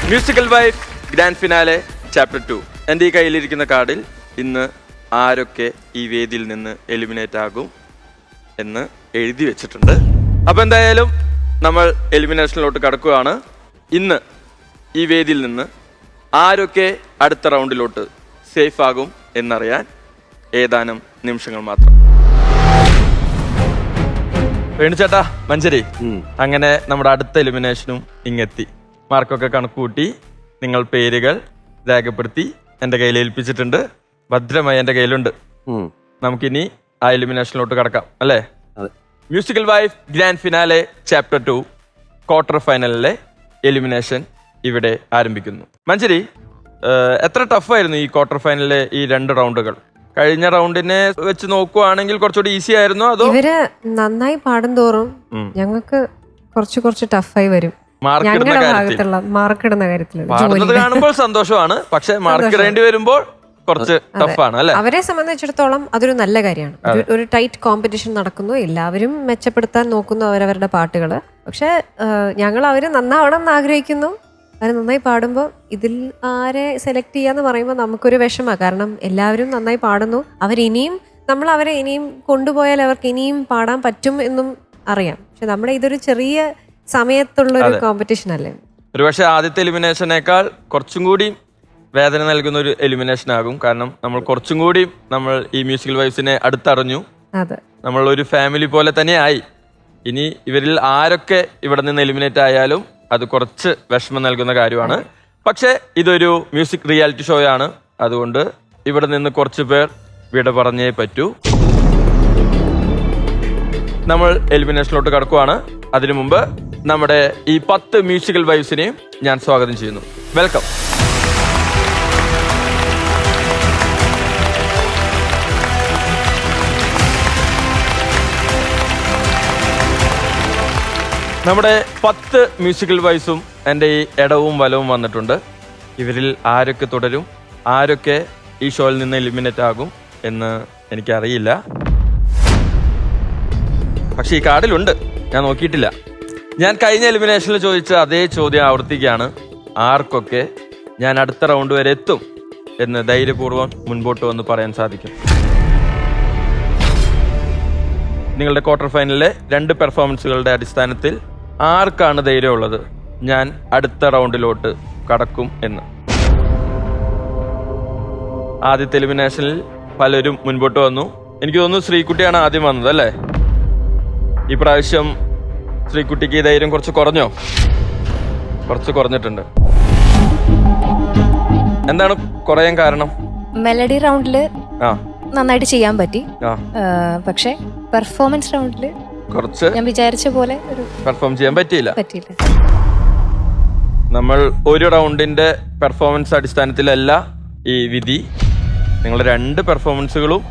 Musical wife grand finale chapter 2. എൻ്റെ ഈ കയ്യിലിരിക്കുന്ന കാർഡിൽ ഇന്ന് ആരൊക്കെ ഈ വേദിയിൽ നിന്ന് എലിമിനേറ്റ് ആകും എന്ന് എഴുതി വെച്ചിട്ടുണ്ട്. അപ്പോൾ എന്തായാലും നമ്മൾ എലിമിനേഷനിലോട്ട് കടക്കുകയാണ്. ഇന്ന് ഈ വേദിയിൽ നിന്ന് ആരൊക്കെ അടുത്ത റൗണ്ടിലോട്ട് സേഫ് ആകും എന്നറിയാൻ ഏതാനും നിമിഷങ്ങൾ മാത്രം. വേണുചേട്ടാ, മഞ്ചരി, അങ്ങനെ നമ്മുടെ അടുത്ത എലിമിനേഷനും ഇങ്ങെത്തി. മാർക്കൊക്കെ കണക്കുകൂട്ടി നിങ്ങൾ പേരുകൾ രേഖപ്പെടുത്തി എൻ്റെ കയ്യിൽ ഏൽപ്പിച്ചിട്ടുണ്ട്. ഭദ്രമായി എൻ്റെ കയ്യിലുണ്ട്. നമുക്കിനി ആ എലിമിനേഷനിലോട്ട് കടക്കാം അല്ലേ? Musical wife grand finale chapter 2 quarter ഫൈനലിലെ എലിമിനേഷൻ ഇവിടെ ആരംഭിക്കുന്നു. മഞ്ചരി, എത്ര ടഫായിരുന്നു ഈ ക്വാർട്ടർ ഫൈനലിലെ ഈ 2 റൗണ്ടുകൾ? കഴിഞ്ഞ റൗണ്ടിനെ വെച്ച് നോക്കുവാണെങ്കിൽ കുറച്ചുകൂടി ഈസി ആയിരുന്നോ? അതോ ഇവര് നന്നായി പാടും തോറും ഞങ്ങൾക്ക് കുറച്ച് ടഫായി വരും. മാർക്കിടുന്ന കാര്യത്തിൽ പാടുന്നത് കാണുമ്പോൾ സന്തോഷമാണ്, പക്ഷെ മാർക്ക് ഇടേണ്ടി വരുമ്പോൾ കുറച്ച് ടഫാണ് അല്ലെ? അവരെ സംബന്ധിച്ചിടത്തോളം അതൊരു നല്ല കാര്യമാണ്. ഒരു ടൈറ്റ് കോമ്പറ്റീഷൻ നടക്കുന്നു, എല്ലാവരും മെച്ചപ്പെടുത്താൻ നോക്കുന്നു അവരവരുടെ പാട്ടുകള്. പക്ഷെ ഞങ്ങൾ അവര് നന്നാവണം എന്ന് ആഗ്രഹിക്കുന്നു. അവർ നന്നായി പാടുമ്പോൾ ഇതിൽ ആരെ സെലക്ട് ചെയ്യാന്ന് പറയുമ്പോൾ നമുക്കൊരു വിഷമമാണ്. കാരണം എല്ലാവരും നന്നായി പാടുന്നു. നമ്മൾ അവരെ ഇനിയും കൊണ്ടുപോയാൽ അവർക്ക് ഇനിയും പാടാൻ പറ്റും എന്നും അറിയാം. പക്ഷെ നമ്മുടെ ഇതൊരു ചെറിയ സമയത്തുള്ള ഒരു കോമ്പറ്റീഷൻ അല്ലേ. ഒരുപക്ഷെ ആദ്യത്തെ എലിമിനേഷനേക്കാൾ കുറച്ചും കൂടി വേദന നൽകുന്ന ഒരു എലിമിനേഷൻ ആകും. കാരണം നമ്മൾ കുറച്ചും കൂടി ഈ മ്യൂസിക്കൽ വൈഫ്സിനെ അടുത്തറിഞ്ഞു. നമ്മൾ ഒരു ഫാമിലി പോലെ തന്നെ ആയി. ഇനി ഇവരിൽ ആരൊക്കെ ഇവിടെ നിന്ന് എലിമിനേറ്റ് ആയാലും അത് കുറച്ച് വിഷമം നൽകുന്ന കാര്യമാണ്. പക്ഷെ ഇതൊരു മ്യൂസിക് റിയാലിറ്റി ഷോ ആണ്. അതുകൊണ്ട് ഇവിടെ നിന്ന് കുറച്ച് പേർ വിട പറഞ്ഞേ പറ്റൂ. നമ്മൾ എലിമിനേഷനിലോട്ട് കടക്കുവാണ്. അതിനു മുമ്പ് നമ്മുടെ ഈ 10 മ്യൂസിക്കൽ വൈഫ്സിനെയും ഞാൻ സ്വാഗതം ചെയ്യുന്നു. വെൽക്കം. നമ്മുടെ 10 മ്യൂസിക്കൽ വൈഫ്സും എൻ്റെ ഈ ഇടവും വലവും വന്നിട്ടുണ്ട്. ഇവരിൽ ആരൊക്കെ തുടരും, ആരൊക്കെ ഈ ഷോയിൽ നിന്ന് എലിമിനേറ്റ് ആകും എന്ന് എനിക്കറിയില്ല. പക്ഷെ ഈ കാർഡിലുണ്ട്, ഞാൻ നോക്കിയിട്ടില്ല. ഞാൻ കഴിഞ്ഞ എലിമിനേഷനിൽ ചോദിച്ച അതേ ചോദ്യം ആവർത്തിക്കുകയാണ്. ആർക്കൊക്കെ ഞാൻ അടുത്ത റൗണ്ട് വരെ എത്തും എന്ന് ധൈര്യപൂർവ്വം മുൻപോട്ട് വന്ന് പറയാൻ സാധിക്കും? നിങ്ങളുടെ ക്വാർട്ടർ ഫൈനലിലെ 2 പെർഫോമൻസുകളുടെ അടിസ്ഥാനത്തിൽ ആർക്കാണ് ധൈര്യമുള്ളത് ഞാൻ അടുത്ത റൗണ്ടിലോട്ട് കടക്കും എന്ന്? ആദ്യത്തെ എലിമിനേഷനിൽ പലരും മുൻപോട്ട് വന്നു. എനിക്ക് തോന്നുന്നു ശ്രീകുട്ടിയാണ് ആദ്യം വന്നത് അല്ലേ? ഈ പ്രാവശ്യം ശ്രീകുട്ടിക്ക് ധൈര്യം കുറച്ച് കുറഞ്ഞോ? കുറച്ച് കുറഞ്ഞിട്ടുണ്ട്. എന്താണ് കുറയാൻ കാരണം? മെലഡി റൗണ്ടില് നന്നായിട്ട് ചെയ്യാൻ പറ്റി. പക്ഷെ പെർഫോമൻസ് റൗണ്ടില് കുറച്ച് ഞാൻ വിചാരിച്ച പോലെ പെർഫോം ചെയ്യാൻ പറ്റിയില്ല. നമ്മൾ ഒരു റൗണ്ടിന്റെ പെർഫോമൻസ് അടിസ്ഥാനത്തിലല്ല ഈ വിധി. നിങ്ങളുടെ 2 പെർഫോമൻസുകളും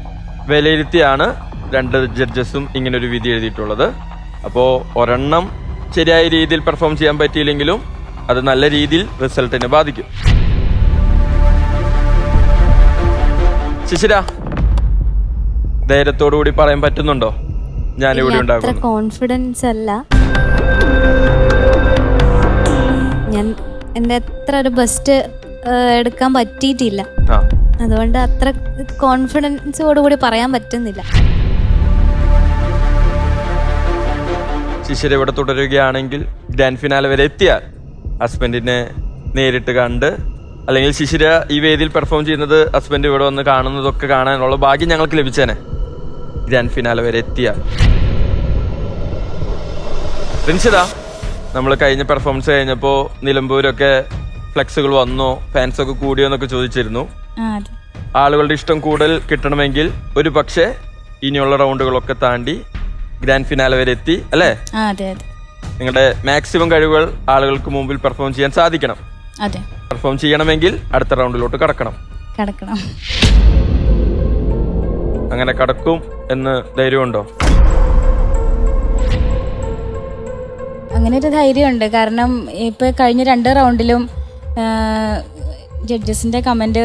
വിലയിരുത്തിയാണ് 2 ജഡ്ജസും ഇങ്ങനൊരു വിധി എഴുതിയിട്ടുള്ളത്. അപ്പോൾ ഒരെണ്ണം ശരിയായ രീതിയിൽ പെർഫോം ചെയ്യാൻ പറ്റിയില്ലെങ്കിലും അത് നല്ല രീതിയിൽ റിസൾട്ടിനെ ബാധിക്കും. ശിശിര, ധൈര്യത്തോടുകൂടി പറയാൻ പറ്റുന്നുണ്ടോ ഞാനിവിടെ ഉണ്ടാകും? കോൺഫിഡൻസ് അല്ല, ഞാൻ എന്റെ അത്ര ഒരു ബെസ്റ്റ് എടുക്കാൻ പറ്റിയിട്ടില്ല. അതുകൊണ്ട് അത്ര കോൺഫിഡൻസോടുകൂടി പറയാൻ പറ്റുന്നില്ല. ശിശിര ഇവിടെ തുടരുകയാണെങ്കിൽ ഗ്രാൻഡ് ഫിനാലെ വരെ എത്തിയാൽ ഹസ്ബൻഡിനെ നേരിട്ട് കണ്ട്, അല്ലെങ്കിൽ ശിശിര ഈ വേദിയിൽ പെർഫോം ചെയ്യുന്നത് ഹസ്ബൻഡ് ഇവിടെ വന്ന് കാണുന്നതൊക്കെ കാണാനുള്ള ഭാഗ്യം ഞങ്ങൾക്ക് ലഭിച്ചേനെ. ഗ്രാൻഡ് ഫിനാലെ വരെ എത്തിയാൽ റിൻഷിത, നമ്മൾ കഴിഞ്ഞ പെർഫോമൻസ് കഴിഞ്ഞപ്പോൾ നിലമ്പൂരൊക്കെ ഫ്ലെക്സുകൾ വന്നോ, ഫാൻസൊക്കെ കൂടിയോ എന്നൊക്കെ ചോദിച്ചിരുന്നു. ആളുകളുടെ ഇഷ്ടം കൂടുതൽ കിട്ടണമെങ്കിൽ ഒരു പക്ഷേ ഇനിയുള്ള റൗണ്ടുകളൊക്കെ താണ്ടി ഗ്രാൻഡ് ഫിനാലെ വരെ എത്തി അല്ലേ? നിങ്ങളുടെ മാക്സിമം കഴിവുകൾ ആളുകൾക്ക് മുമ്പിൽ പെർഫോം ചെയ്യാൻ സാധിക്കണം. പെർഫോം ചെയ്യണമെങ്കിൽ അടുത്ത റൗണ്ടിലോട്ട് കടക്കണം. അങ്ങനെ കടക്കും എന്ന് ധൈര്യമുണ്ടോ? അങ്ങനെ ഒരു ധൈര്യമുണ്ട്. കാരണം ഇപ്പൊ കഴിഞ്ഞ 2 റൗണ്ടിലും ജഡ്ജസിന്റെ കമന്റ്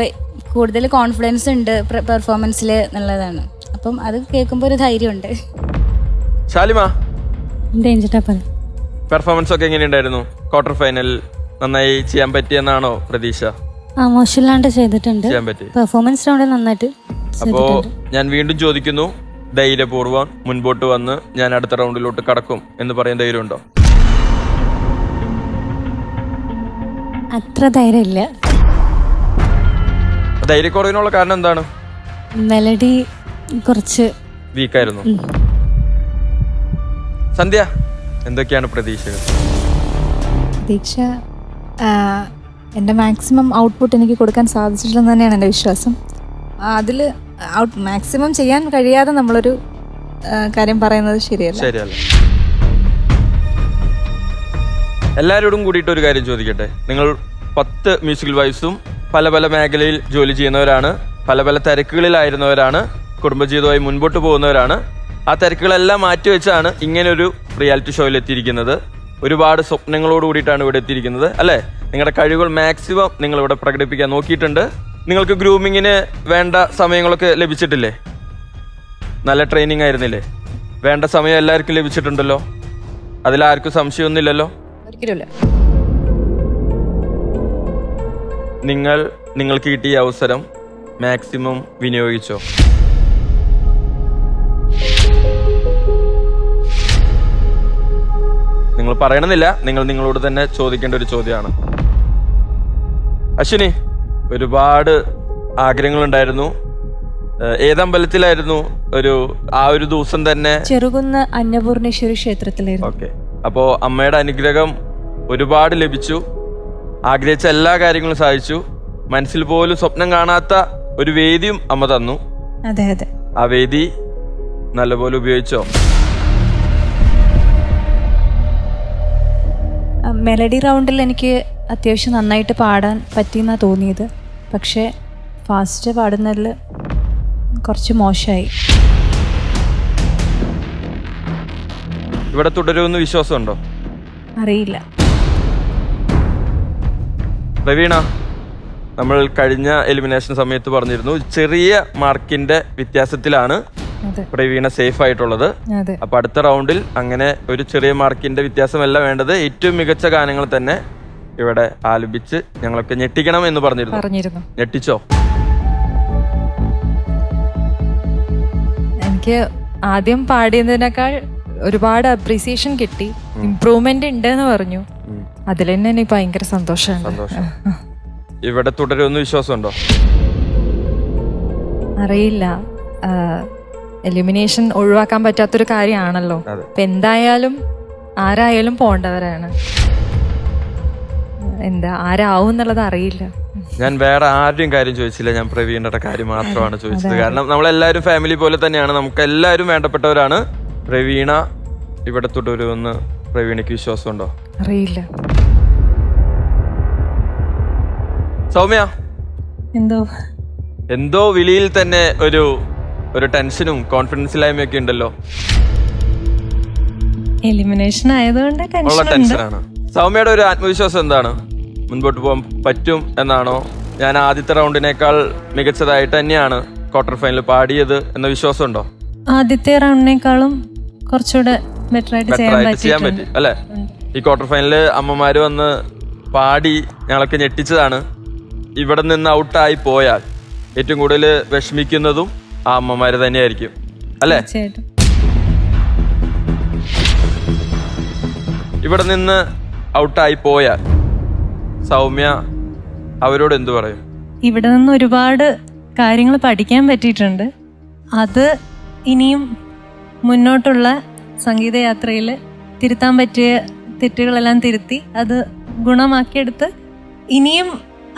കൂടുതൽ കോൺഫിഡൻസ് ഉണ്ട് പെർഫോമൻസിൽ എന്നുള്ളതാണ്. അപ്പം അത് കേൾക്കുമ്പോൾ ഒരു ധൈര്യമുണ്ട്. ശാലിമ, പെർഫോമൻസ് ഒക്കെ എങ്ങനെയുണ്ടായിരുന്നു ക്വാർട്ടർ ഫൈനൽ? നന്നായി ചെയ്യാൻ പറ്റിയെന്നാണോ പ്രതീക്ഷ? മോശമില്ലാണ്ട് ചെയ്തിട്ടുണ്ട്. ചെയ്യാൻ പറ്റി. പെർഫോമൻസ് റൗണ്ടിൽ നന്നായിട്ട് അപ്പോ ഞാൻ വീണ്ടും ചോദിക്കുന്നു, ധൈര്യപൂർവ്വം മുൻപോട്ട് വന്ന് ഞാൻ അടുത്ത റൗണ്ടിലോട്ട് കടക്കും എന്ന് പറയാൻ ധൈര്യമുണ്ടോ? അത്ര ധൈര്യമില്ല. ധൈര്യക്കുറവിനുള്ള കാരണം എന്താണ്? മെലഡി കുറച്ച് വീക്കായിരുന്നു. സന്ധ്യ, എന്തൊക്കെയാണ് പ്രതീക്ഷകൾ? പ്രതീക്ഷ എൻ്റെ മാക്സിമം ഔട്ട്പുട്ട് എനിക്ക് കൊടുക്കാൻ സാധിച്ചിട്ടില്ലെന്ന് തന്നെയാണ് എൻ്റെ വിശ്വാസം. അതിൽ മാക്സിമം ചെയ്യാൻ കഴിയാതെ നമ്മളൊരു കാര്യം പറയുന്നത് ശരിയല്ല. എല്ലാവരോടും കൂടിയിട്ട് ഒരു കാര്യം ചോദിക്കട്ടെ. നിങ്ങൾ 10 മ്യൂസിക്കൽ വൈഫ്സും പല പല മേഖലയിൽ ജോലി ചെയ്യുന്നവരാണ്, പല പല തിരക്കുകളിലായിരുന്നവരാണ്, കുടുംബജീവിതമായി മുൻപോട്ട് പോകുന്നവരാണ്. ആ തിരക്കുകളെല്ലാം മാറ്റിവെച്ചാണ് ഇങ്ങനൊരു റിയാലിറ്റി ഷോയിൽ എത്തിയിരിക്കുന്നത്. ഒരുപാട് സ്വപ്നങ്ങളോട് കൂടിയിട്ടാണ് ഇവിടെ എത്തിയിരിക്കുന്നത്, അല്ലേ? നിങ്ങളുടെ കഴിവുകൾ മാക്സിമം നിങ്ങൾ ഇവിടെ പ്രകടിപ്പിക്കാൻ നോക്കിയിട്ടുണ്ട്. നിങ്ങൾക്ക് ഗ്രൂമിങ്ങിന് വേണ്ട സമയങ്ങളൊക്കെ ലഭിച്ചിട്ടില്ലേ? നല്ല ട്രെയിനിങ് ആയിരുന്നില്ലേ? വേണ്ട സമയം എല്ലാവർക്കും ലഭിച്ചിട്ടുണ്ടല്ലോ. അതിലാർക്കും സംശയമൊന്നുമില്ലല്ലോ? ഒരിക്കലുമില്ല. നിങ്ങൾക്ക് കിട്ടിയ അവസരം മാക്സിമം വിനിയോഗിച്ചോ? നിങ്ങൾ പറയണമെന്നില്ല, നിങ്ങളോട് തന്നെ ചോദിക്കേണ്ട ഒരു ചോദ്യമാണ്. അശ്വിനി, ഒരുപാട് ആഗ്രഹങ്ങളുണ്ടായിരുന്നു. ഏതമ്പലത്തിലായിരുന്നു ആ ഒരു ദിവസം തന്നെ? ചെറുകുന്ന് അന്നപൂർണേശ്വരി ക്ഷേത്രത്തിലായിരുന്നു. ഓക്കെ. അപ്പോ അമ്മയുടെ അനുഗ്രഹം ഒരുപാട് ലഭിച്ചു. ആഗ്രഹിച്ച എല്ലാ കാര്യങ്ങളും സാധിച്ചു. മനസ്സിൽ പോലും സ്വപ്നം കാണാത്ത ഒരു വേദിയും അമ്മ തന്നു. അതെ അതെ. ആ വേദി നല്ലപോലെ ഉപയോഗിച്ചോ? മെലഡി റൗണ്ടിൽ എനിക്ക് അത്യാവശ്യം നന്നായിട്ട് പാടാൻ പറ്റിയെന്നാണ് തോന്നിയത്. പക്ഷേ ഫാസ്റ്റ് പാടുന്നതിൽ കുറച്ച് മോശമായി. ഇവിടെ തുടരുമെന്ന് വിശ്വാസമുണ്ടോ? അറിയില്ല. പ്രവീണ, നമ്മൾ കഴിഞ്ഞ എലിമിനേഷൻ സമയത്ത് പറഞ്ഞിരുന്നു, ചെറിയ മാർക്കിന്റെ വ്യത്യാസത്തിലാണ് പ്രവീണ സേഫ് ആയിട്ടുള്ളത്. അപ്പൊ അടുത്ത റൗണ്ടിൽ അങ്ങനെ ഒരു ചെറിയ മാർക്കിന്റെ വ്യത്യാസമല്ല വേണ്ടത്, ഏറ്റവും മികച്ച ഗാനങ്ങൾ തന്നെ ഇവിടെ ആലപിച്ച് ഞങ്ങളൊക്കെ ഞെട്ടിക്കണം എന്ന് പറഞ്ഞിരുന്നു. ഞെട്ടിച്ചോ? എനിക്ക് ആദ്യം പാടിയതിനേക്കാൾ ഒരുപാട് അപ്രീസിയേഷൻ കിട്ടി, ഇംപ്രൂവ്മെന്റ് ഉണ്ട് എന്ന് പറഞ്ഞു. അതിൽ തന്നെ എനിക്ക് ഭയങ്കര സന്തോഷമാണ്. ഇവിടെ തുടരുമെന്ന് വിശ്വാസമുണ്ടോ? അറിയില്ല, എലിമിനേഷൻ ഒഴിവാക്കാൻ പറ്റാത്തൊരു കാര്യമാണല്ലോ. അപ്പൊ എന്തായാലും ആരായാലും പോണ്ടവരാണ്. ആരാവും എന്നുള്ളത് അറിയില്ല. ഞാൻ വേറെ ആരുടെയും കാര്യം ചോദിച്ചില്ല, ഞാൻ പ്രവീണയുടെ കാര്യം മാത്രമാണ് ചോദിച്ചത്. കാരണം നമ്മളെല്ലാവരും ഫാമിലി പോലെ തന്നെയാണ്, നമുക്ക് എല്ലാവരും വേണ്ടപ്പെട്ടവരാണ്. പ്രവീണ ഇവിടെ തുടരുമെന്ന് പ്രവീണയ്ക്ക് വിശ്വാസമുണ്ടോ? അറിയില്ല. സൗമ്യ, എന്തോ വിളിയിൽ തന്നെ ഒരു ടെൻഷനും കോൺഫിഡൻസില്ലായ്മയൊക്കെ ഉണ്ടല്ലോ. എലിമിനേഷൻ ആയതുകൊണ്ട് ടെൻഷനാണ്. സൗമ്യയുടെ ഒരു ആത്മവിശ്വാസം എന്താണ്? മുൻപോട്ട് പോകാൻ പറ്റും എന്നാണോ? ഞാൻ ആദ്യത്തെ റൗണ്ടിനേക്കാൾ മികച്ചതായിട്ട് തന്നെയാണ് ക്വാർട്ടർ ഫൈനൽ പാടിയത് എന്ന വിശ്വാസമുണ്ടോ? ആദ്യത്തെ റൗണ്ടിനേക്കാളും കുറച്ചുകൂടെ ബെറ്റർ ആയിട്ട് ചെയ്യാൻ പറ്റി അല്ലെ? ഈ ക്വാർട്ടർ ഫൈനലില് അമ്മമാര് വന്ന് പാടി ഞങ്ങളൊക്കെ ഞെട്ടിച്ചതാണ്. ഇവിടെ നിന്ന് ഔട്ടായി പോയാൽ ഏറ്റവും കൂടുതൽ വിഷമിക്കുന്നതും ആ അമ്മമാര് തന്നെയായിരിക്കും, അല്ലെ? ഇവിടെ നിന്ന് ഔട്ടായി പോയാൽ സൗമ്യ അവരോട് എന്തു പറയും? ഇവിടെ നിന്ന് ഒരുപാട് കാര്യങ്ങൾ പഠിക്കാൻ പറ്റിയിട്ടുണ്ട്. അത് ഇനിയും മുന്നോട്ടുള്ള സംഗീതയാത്രയിൽ തിരുത്താൻ പറ്റിയ തെറ്റുകളെല്ലാം തിരുത്തി അത് ഗുണമാക്കിയെടുത്ത് ഇനിയും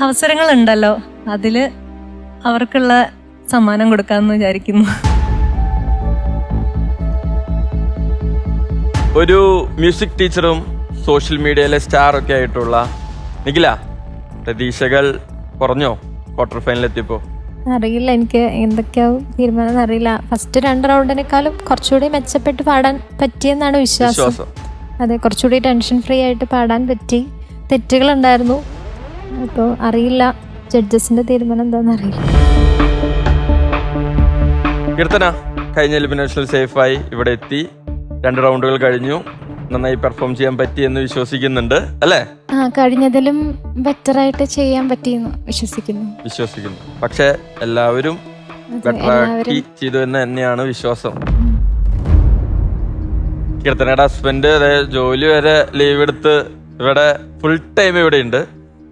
അവസരങ്ങളുണ്ടല്ലോ, അതിൽ അവർക്കുള്ള സമ്മാനം കൊടുക്കാമെന്ന് വിചാരിക്കുന്നു. ഒരു മ്യൂസിക് ടീച്ചറും സോഷ്യൽ മീഡിയയിലെ സ്റ്റാർ ഒക്കെ ആയിട്ടുള്ള നിഖില, പ്രതീക്ഷകൾ കുറഞ്ഞോ ക്വാർട്ടർ ഫൈനലിൽ എത്തിയപ്പോ? അറിയില്ല, എനിക്ക് എന്തൊക്കെയാവും തീരുമാനം അറിയില്ല. ഫസ്റ്റ് 2 റൗണ്ടിനേക്കാളും കുറച്ചുകൂടി മെച്ചപ്പെട്ട് പാടാൻ പറ്റിയെന്നാണ് വിശ്വാസം. അതെ, കുറച്ചുകൂടി ടെൻഷൻ ഫ്രീ ആയിട്ട് പാടാൻ പറ്റി. തെറ്റുകളുണ്ടായിരുന്നു, അപ്പോൾ അറിയില്ല ജഡ്ജസിന്റെ തീരുമാനം എന്താണെന്ന് അറിയില്ല. കീർത്തന, കഴിഞ്ഞ എലിമിനേഷനിൽ സേഫായി ഇവിടെ എത്തി. 2 റൗണ്ടുകൾ കഴിഞ്ഞു. നന്നായി പെർഫോം ചെയ്യാൻ പറ്റിയെന്ന് വിശ്വസിക്കുന്നുണ്ട് അല്ലേ? കഴിഞ്ഞതിലും ബെറ്റർ ആയിട്ട് ചെയ്യാൻ പറ്റിയെന്ന് വിശ്വസിക്കുന്നു. പക്ഷെ എല്ലാവരും ബെറ്റർ ആക്കി ചെയ്തു എന്ന് തന്നെയാണ് വിശ്വാസം. കീർത്തനയുടെ ഹസ്ബൻഡ് ജോലി വരെ ലീവ് എടുത്ത് ഇവിടെ ഫുൾ ടൈം ഇവിടെ ഉണ്ട്.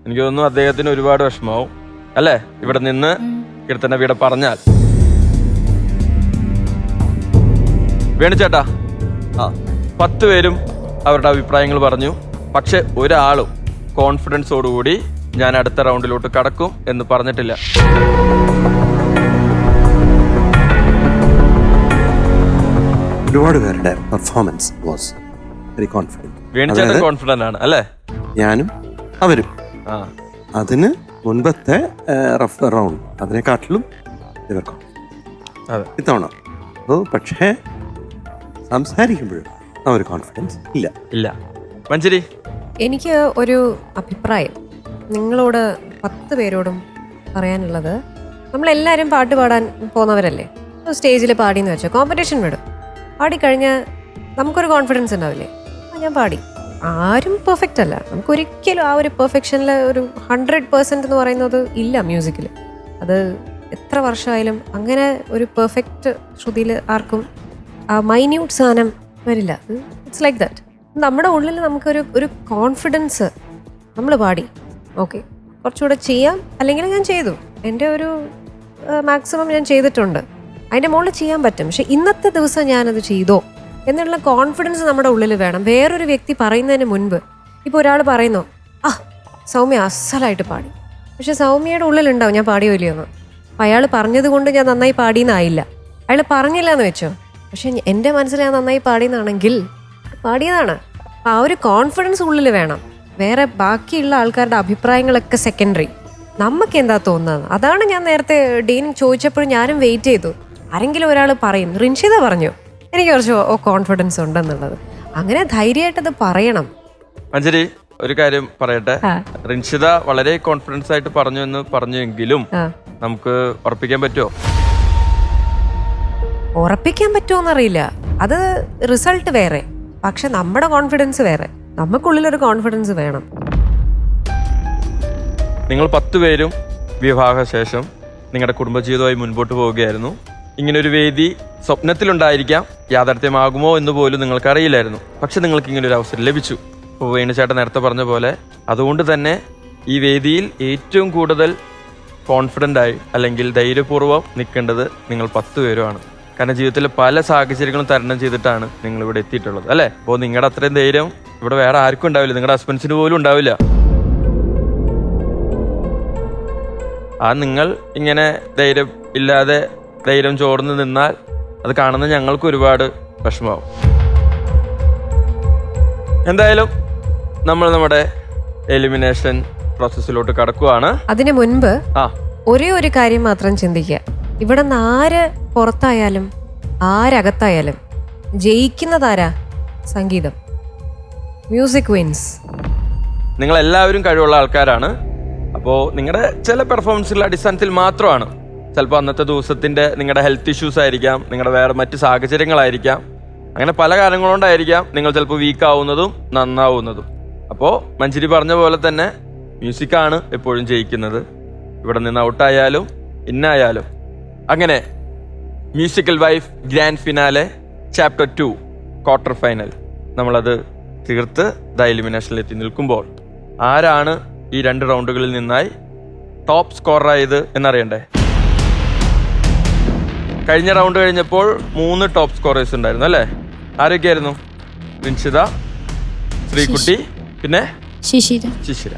എനിക്ക് തോന്നുന്നു അദ്ദേഹത്തിന് ഒരുപാട് വിഷമാവും അല്ലേ ഇവിടെ നിന്ന് കീർത്തന ഇവിടെ പറഞ്ഞാൽ. വേണുചേട്ടാ, 10 പേരും അവരുടെ അഭിപ്രായങ്ങൾ പറഞ്ഞു. പക്ഷെ ഒരാളും കോൺഫിഡൻസോടുകൂടി ഞാൻ അടുത്ത റൗണ്ടിലോട്ട് കടക്കും എന്ന് പറഞ്ഞിട്ടില്ല. ഒരുപാട് പേരുടെ പെർഫോമൻസ് വാസ് വെരി കോൺഫിഡന്റ്. വേണുചേട്ടൻ കോൺഫിഡന്റ് ആണ് അല്ലേ? ഞാനും അവരും. അതിന് മുൻപത്തെ റഫ് റൗണ്ട് അതിനെക്കാട്ടിലും ഇത്തവണ. പക്ഷേ സംസാരിക്കുമ്പോഴും ആ ഒരു കോൺഫിഡൻസ് ഇല്ല. മഞ്ജരി, എനിക്ക് ഒരു അഭിപ്രായം നിങ്ങളോട് 10 പേരോടും പറയാനുള്ളത്, നമ്മളെല്ലാവരും പാട്ട് പാടാൻ പോകുന്നവരല്ലേ. സ്റ്റേജിൽ പാടിയെന്ന് വെച്ചാൽ കോമ്പറ്റീഷൻ വിടും. പാടിക്കഴിഞ്ഞാൽ നമുക്കൊരു കോൺഫിഡൻസ് ഉണ്ടാവില്ലേ, ഞാൻ പാടി. ആരും പെർഫെക്റ്റ് അല്ല. നമുക്കൊരിക്കലും ആ ഒരു പെർഫെക്ഷനിൽ ഒരു 100% എന്ന് പറയുന്നത് ഇല്ല മ്യൂസിക്കിൽ. അത് എത്ര വർഷമായാലും അങ്ങനെ ഒരു പെർഫെക്റ്റ് ശ്രുതിയിൽ ആർക്കും ആ മൈന്യൂട്ട് സാധനം വരില്ല. It's like that. നമ്മുടെ ഉള്ളിൽ നമുക്കൊരു കോൺഫിഡൻസ്, നമ്മൾ പാടി ഓക്കെ കുറച്ചുകൂടെ ചെയ്യാം, അല്ലെങ്കിൽ ഞാൻ ചെയ്തു, എൻ്റെ ഒരു മാക്സിമം ഞാൻ ചെയ്തിട്ടുണ്ട്, അതിൻ്റെ മുകളിൽ ചെയ്യാൻ പറ്റും. പക്ഷെ ഇന്നത്തെ ദിവസം ഞാനത് ചെയ്തോ എന്നുള്ള കോൺഫിഡൻസ് നമ്മുടെ ഉള്ളിൽ വേണം. വേറൊരു വ്യക്തി പറയുന്നതിന് മുൻപ് ഇപ്പോൾ ഒരാൾ പറയുന്നു, സൗമ്യ അസലായിട്ട് പാടി, പക്ഷെ സൗമ്യയുടെ ഉള്ളിലുണ്ടാവും ഞാൻ പാടിയോ ഇല്ലയോന്ന്. അപ്പം അയാൾ പറഞ്ഞത് കൊണ്ട് ഞാൻ നന്നായി പാടിയെന്നായില്ല. അയാൾ പറഞ്ഞില്ല എന്ന് വെച്ചോ, പക്ഷെ എൻ്റെ മനസ്സിൽ ഞാൻ നന്നായി പാടിയെന്നാണെങ്കിൽ പാടിയതാണ്. ആ ഒരു കോൺഫിഡൻസ് ഉള്ളിൽ വേണം. വേറെ ബാക്കിയുള്ള ആൾക്കാരുടെ അഭിപ്രായങ്ങളൊക്കെ സെക്കൻഡറി. നമുക്ക് എന്താ തോന്നുന്നത് അതാണ്. ഞാൻ നേരത്തെ ഡീൻ ചോദിച്ചപ്പോഴും ഞാനും വെയിറ്റ് ചെയ്തു, ആരെങ്കിലും ഒരാൾ പറയും. റിൻഷിത പറഞ്ഞു എനിക്ക് കുറച്ച് കോൺഫിഡൻസ് ഉണ്ടെന്നുള്ളത്. അങ്ങനെ ധൈര്യമായിട്ടത് പറയണം. മഞ്ജരി, ഒരു കാര്യം പറയട്ടെ. റിൻഷിത വളരെ കോൺഫിഡൻസ് ആയിട്ട് പറഞ്ഞു എന്ന് പറഞ്ഞെങ്കിലും നമുക്ക് ഉറപ്പിക്കാൻ പറ്റുമോ? ഉറപ്പിക്കാൻ പറ്റുമോന്നറിയില്ല. അത് റിസൾട്ട് വേറെ, പക്ഷെ നമ്മുടെ കോൺഫിഡൻസ് വേറെ. നമുക്കുള്ളിലൊരു കോൺഫിഡൻസ് വേണം. നിങ്ങൾ 10 പേരും വിവാഹശേഷം നിങ്ങളുടെ കുടുംബജീവിതമായി മുൻപോട്ട് പോവുകയായിരുന്നു. ഇങ്ങനൊരു വേദി സ്വപ്നത്തിലുണ്ടായിരിക്കാം, യാഥാർത്ഥ്യമാകുമോ എന്ന് പോലും നിങ്ങൾക്ക് അറിയില്ലായിരുന്നു. പക്ഷെ നിങ്ങൾക്ക് ഇങ്ങനൊരു അവസരം ലഭിച്ചു. ഇപ്പോൾ വേണുചേട്ടൻ നേരത്തെ പറഞ്ഞ പോലെ, അതുകൊണ്ട് തന്നെ ഈ വേദിയിൽ ഏറ്റവും കൂടുതൽ കോൺഫിഡൻ്റായി അല്ലെങ്കിൽ ധൈര്യപൂർവ്വം നിൽക്കേണ്ടത് നിങ്ങൾ 10 പേരുമാണ്. കാരണം ജീവിതത്തിലെ പല സാഹചര്യങ്ങളും തരണം ചെയ്തിട്ടാണ് നിങ്ങൾ ഇവിടെ എത്തിയിട്ടുള്ളത് അല്ലേ? അപ്പോൾ നിങ്ങളുടെ അത്രയും ധൈര്യം ഇവിടെ വേറെ ആർക്കും ഉണ്ടാവില്ല, നിങ്ങളുടെ ഹസ്ബൻഡ്സിന് പോലും ഉണ്ടാവില്ല. നിങ്ങൾ ഇങ്ങനെ ധൈര്യം ഇല്ലാതെ ധൈര്യം ചോർന്ന് നിന്നാൽ അത് കാണുന്ന ഞങ്ങൾക്ക് ഒരുപാട് വിഷമാവും. എന്തായാലും നമ്മൾ നമ്മുടെ എലിമിനേഷൻ പ്രോസസ്സിലോട്ട് കടക്കുവാണ്. അതിനു മുൻപ് ഒരേ ഒരു കാര്യം മാത്രം ചിന്തിക്കുക. ഇവിടെ നിന്ന് ആര് പുറത്തായാലും ആരകത്തായാലും ജയിക്കുന്നതാരാ? സംഗീതം. Music wins. നിങ്ങളെല്ലാവരും കഴിവുള്ള ആൾക്കാരാണ്. അപ്പോൾ നിങ്ങളുടെ ചില പെർഫോമൻസുകളുടെ അടിസ്ഥാനത്തിൽ മാത്രമാണ്, ചിലപ്പോൾ അന്നത്തെ ദിവസത്തിൻ്റെ നിങ്ങളുടെ ഹെൽത്ത് ഇഷ്യൂസ് ആയിരിക്കാം, നിങ്ങളുടെ വേറെ മറ്റ് സാഹചര്യങ്ങളായിരിക്കാം, അങ്ങനെ പല കാരണങ്ങളുകൊണ്ടായിരിക്കാം നിങ്ങൾ ചിലപ്പോൾ വീക്കാവുന്നതും നന്നാവുന്നതും. അപ്പോൾ മഞ്ജരി പറഞ്ഞ പോലെ തന്നെ മ്യൂസിക്കാണ് എപ്പോഴും ജയിക്കുന്നത്. ഇവിടെ നിന്ന് ഔട്ടായാലും ഇന്നായാലും. അങ്ങനെ musical wife grand finale chapter 2 quarter final നമ്മളത് തീർത്ത് എലിമിനേഷനിലെത്തി നിൽക്കുമ്പോൾ ആരാണ് ഈ 2 റൗണ്ടുകളിൽ നിന്നായി ടോപ്പ് സ്കോറായത് എന്നറിയണ്ടേ? കഴിഞ്ഞ റൗണ്ട് കഴിഞ്ഞപ്പോൾ 3 ടോപ്പ് സ്കോറേഴ്സ് ഉണ്ടായിരുന്നു അല്ലേ? ആരൊക്കെയായിരുന്നു? റിൻഷിത, ശ്രീകുട്ടി, പിന്നെ ശിശിര.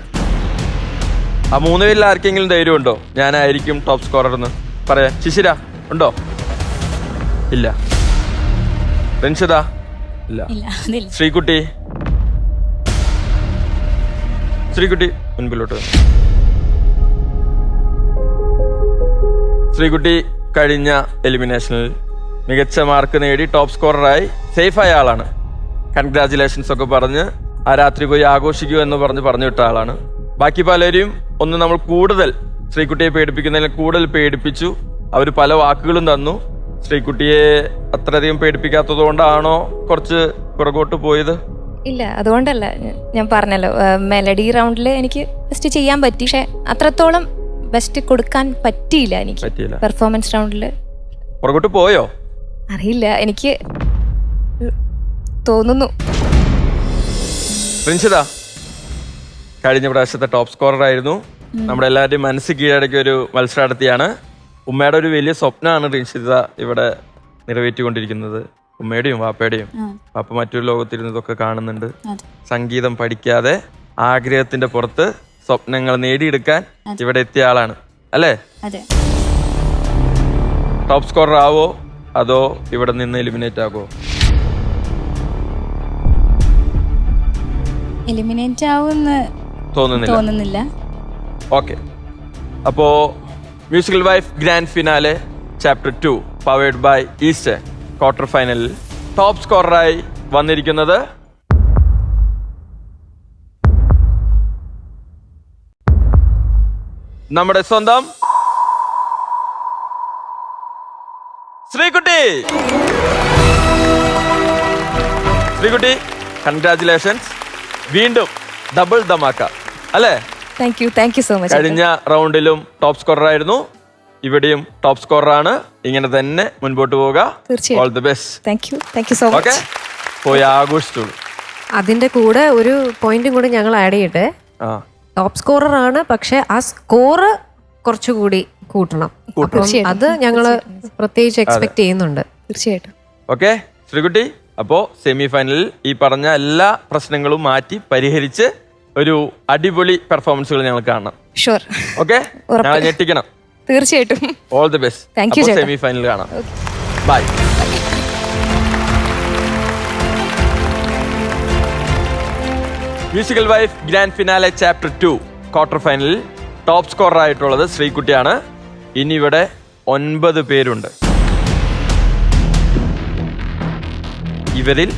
ആ 3 പേരിൽ ആർക്കെങ്കിലും ധൈര്യം ഉണ്ടോ ഞാനായിരിക്കും ടോപ്പ് സ്കോറർ എന്ന് പറയാ? ശിശിര ഉണ്ടോ? ഇല്ല. റിൻഷിത ഇല്ല. ശ്രീകുട്ടി മുൻപിലോട്ട്. ശ്രീകുട്ടി കഴിഞ്ഞ എലിമിനേഷനിൽ മികച്ച മാർക്ക് നേടി ടോപ്പ് സ്കോററായി സേഫായ ആളാണ്. കൺഗ്രാജുലേഷൻസ് ഒക്കെ പറഞ്ഞ് ആ രാത്രി പോയി ആഘോഷിക്കൂ എന്ന് പറഞ്ഞു വിട്ട ആളാണ്. ബാക്കി പലരും ഒന്ന് നമ്മൾ കൂടുതൽ ശ്രീകുട്ടിയെ പേടിപ്പിക്കുന്നതിൽ കൂടുതൽ പേടിപ്പിച്ചു. അവർ പല വാക്കുകളും തന്നു. ശ്രീകുട്ടിയെ അത്രയധികം പേടിപ്പിക്കാത്തത് കൊണ്ടാണോ കുറച്ച് പുറകോട്ട് പോയത്? ഇല്ല, അതുകൊണ്ടല്ല. ഞാൻ പറഞ്ഞല്ലോ, മെലഡി റൗണ്ടിൽ എനിക്ക് ബെസ്റ്റ് ചെയ്യാൻ പറ്റി, പക്ഷെ അത്രത്തോളം ബെസ്റ്റ് കൊടുക്കാൻ പറ്റിയില്ല എനിക്ക് പറ്റിയില്ല. പെർഫോമൻസ് റൗണ്ടിൽ. പുറകോട്ട് പോയോ? അറിയില്ല, എനിക്ക് തോന്നുന്നു. റിൻഷിത കഴിഞ്ഞ പ്രാവശ്യത്തെ ടോപ്പ് സ്കോറർ ആയിരുന്നു. നമ്മുടെ എല്ലാവരുടെയും മനസ്സ് കീഴടക്കിയ ഒരു മത്സരാർത്ഥിയാണ്. ഉമ്മയുടെ ഒരു വലിയ സ്വപ്നമാണ് റിൻഷിത ഇവിടെ നിറവേറ്റിക്കൊണ്ടിരിക്കുന്നത്. ഉമ്മയുടെയും വാപ്പയുടെയും. വാപ്പ മറ്റൊരു ലോകത്തിരുന്നതൊക്കെ കാണുന്നുണ്ട്. സംഗീതം പഠിക്കാതെ ആഗ്രഹത്തിന്റെ പുറത്ത് സ്വപ്നങ്ങൾ നേടിയെടുക്കാൻ ഇവിടെ എത്തിയ ആളാണ് അല്ലേ? ടോപ്പ് സ്കോറർ ആവോ അതോ ഇവിടെ നിന്ന് എലിമിനേറ്റ് ആകുമോ? എലിമിനേറ്റ് ആവുമെന്ന് തോന്നുന്നില്ല. ഓക്കെ, അപ്പോ musical wife grand finale chapter 2 powered by Easter quarter ഫൈനലിൽ ടോപ്പ് സ്കോററായി വന്നിരിക്കുന്നത് നമ്മുടെ സ്വന്തം ശ്രീകുട്ടി. ശ്രീകുട്ടി, കൺഗ്രാറ്റുലേഷൻസ്. വീണ്ടും ഡബിൾ ധമാക്ക അല്ലേ? Thank you so much. കഴിഞ്ഞ റൗണ്ടിലും ടോപ്പ് സ്കോറർ ആയിരുന്നു, ഇവിടെയും ടോപ്പ് സ്കോറർ ആണ്. ഇങ്ങനെ തന്നെ മുൻപോട്ട് പോവുക. All the best. Thank you so much. Okay, പോയി ആഘോഷിച്ചോളൂ. അതിന്റെ കൂടെ ഒരു പോയിന്റും കൂടി ഞങ്ങൾ ആഡ് ചെയ്യട്ടെ. ടോപ്പ് സ്കോറർ ആണ്, പക്ഷെ ആ സ്കോറ് കുറച്ചുകൂടി കൂട്ടണം. അത് ഞങ്ങള് പ്രത്യേകിച്ച് എക്സ്പെക്ട് ചെയ്യുന്നുണ്ട്. തീർച്ചയായിട്ടും. ഓക്കെ ശ്രീകുട്ടി, അപ്പോ സെമി ഫൈനലിൽ ഈ പറഞ്ഞ എല്ലാ പ്രശ്നങ്ങളും മാറ്റി പരിഹരിച്ച് ഒരു അടിപൊളി പെർഫോമൻസുകൾ ഞങ്ങൾ കാണണം. ഷുവർ. ഓക്കെ, ഞങ്ങൾ ഞെട്ടിക്കണം. തീർച്ചയായിട്ടും. All the best. Thank you. Semi final കാണാം. Bye. Musical wife grand finale chapter 2 quarter ഫൈനലിൽ ടോപ്പ് സ്കോറർ ആയിട്ടുള്ളത് ശ്രീകുട്ടിയാണ്. ഇനി ഇവിടെ 9 പേരുണ്ട്. ഇവരിൽ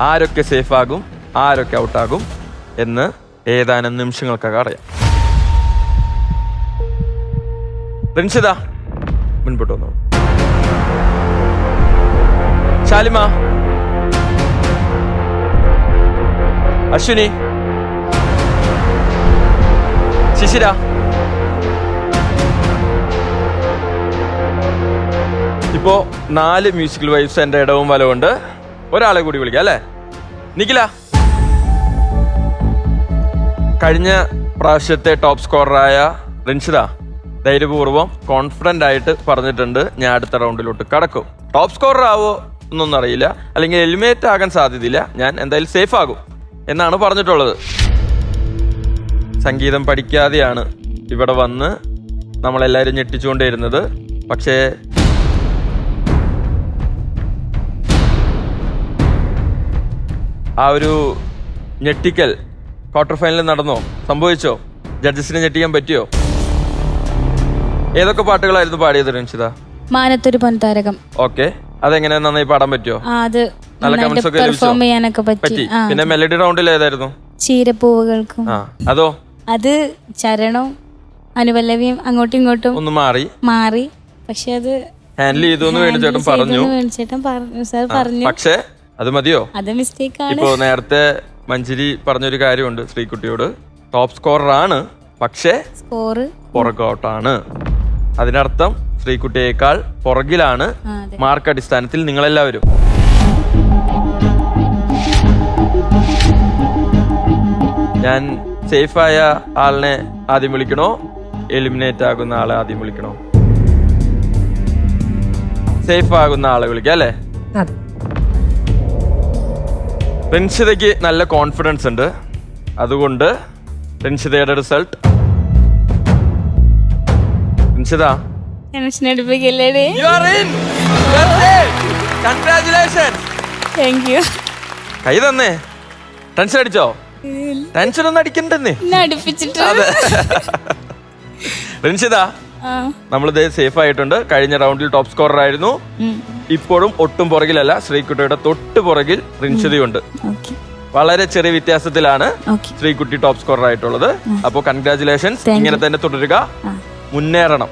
ആരൊക്കെ സേഫ് ആകും, ആരൊക്കെ ഔട്ടാകും എന്ന് ഏതാനും നിമിഷങ്ങൾക്കകം അറിയാം. റിൻഷിത മുൻപോട്ട് വന്നു. ശാലിമ, അശ്വിനി, ശിശിര, ഇപ്പോ 4 മ്യൂസിക്കൽ വൈഫ്സ് എന്റെ ഇടവും വലവുണ്ട്. ഒരാളെ കൂടി വിളിക്കാം അല്ലേ? നിഖില, കഴിഞ്ഞ പ്രാവശ്യത്തെ ടോപ്പ് സ്കോററായ റിൻഷിത ധൈര്യപൂർവ്വം കോൺഫിഡന്റ് ആയിട്ട് പറഞ്ഞിട്ടുണ്ട് ഞാൻ അടുത്ത റൗണ്ടിലോട്ട് കടക്കും. ടോപ്പ് സ്കോറർ ആവോ എന്നൊന്നും അറിയില്ല, അല്ലെങ്കിൽ എലിമിനേറ്റ് ആകാൻ സാധ്യതയില്ല, ഞാൻ എന്തായാലും സേഫ് ആകും എന്നാണ് പറഞ്ഞിട്ടുള്ളത്. സംഗീതം പഠിക്കാതെയാണ് ഇവിടെ വന്ന് നമ്മളെല്ലാവരും ഞെട്ടിച്ചുകൊണ്ടിരുന്നത്. പക്ഷേ ആ ഒരു ഞെട്ടിക്കൽ ക്വാർട്ടർ ഫൈനലിൽ നടന്നോ? സംഭവിച്ചോ? ജഡ്ജസിനെ ഞെട്ടിക്കാൻ പറ്റിയോ? ഏതൊക്കെ പാട്ടുകളായിരുന്നു പാടിയത് റിൻഷിത? മാനത്തൊരു പൊൻതാരകം. ഓക്കെ, അതെങ്ങനെ നന്നായി പാടാൻ പറ്റുമോ? അത് നല്ല കമന്റ്സ് ഒക്കെ പെർഫോം ചെയ്യാനൊക്കെ പറ്റി. പിന്നെ മെലഡി റൗണ്ടിൽ ഏതായിരുന്നു? ചീരപ്പൂവുകൾക്കും. അതോ? അത് ചരണവും അനുപല്ലവിയും അങ്ങോട്ടും ഇങ്ങോട്ടും ഒന്ന് മാറി, പക്ഷെ അത് ഹാൻഡിൽ ചെയ്തു എന്ന് വേണുചേട്ടൻ പറഞ്ഞു. സാർ പറഞ്ഞു. പക്ഷേ അത് മതിയോ? അത് മിസ്റ്റേക്ക് ആണ്. ഇപ്പോ നേരത്തെ മഞ്ജരി പറഞ്ഞൊരു കാര്യമുണ്ട് ശ്രീകുട്ടിയോട്. ടോപ്പ് സ്കോറർ ആണ്, പക്ഷേ സ്കോർ പുറകോട്ടാണ്. അതിനർത്ഥം ശ്രീകുട്ടിയേക്കാൾ പുറകിലാണ് മാർക്ക് അടിസ്ഥാനത്തിൽ നിങ്ങളെല്ലാവരും. ഞാൻ സേഫായ ആളിനെ ആദ്യം വിളിക്കണോ, എലിമിനേറ്റ് ആകുന്ന ആളെ ആദ്യം വിളിക്കണോ? സേഫ് ആകുന്ന ആളെ വിളിക്കാം അല്ലേ? റിൻഷിതയ്ക്ക് നല്ല കോൺഫിഡൻസ് ഉണ്ട്. അതുകൊണ്ട് റിൻഷിതയുടെ റിസൾട്ട്. റിൻഷിത, കൈ തന്നേ. ടെൻഷൻ അടിച്ചോ? ടെൻഷൻ ഒന്നും അടിക്കണ്ടെന്നേ. റിൻഷിത, നമ്മളിത് സേഫ് ആയിട്ടുണ്ട്. കഴിഞ്ഞ റൗണ്ടിൽ ടോപ്പ് സ്കോറർ ആയിരുന്നു. ഇപ്പോഴും ഒട്ടും പുറകിലല്ല. ശ്രീകുട്ടിയുടെ തൊട്ട് പുറകിൽ റിൻഷിതയുണ്ട്. വളരെ ചെറിയ വ്യത്യാസത്തിലാണ് ശ്രീകുട്ടി ടോപ്പ് സ്കോറർ ആയിട്ടുള്ളത്. അപ്പോ കൺഗ്രാറ്റുലേഷൻസ്. ഇങ്ങനെ തന്നെ തുടരുക, മുന്നേറണം.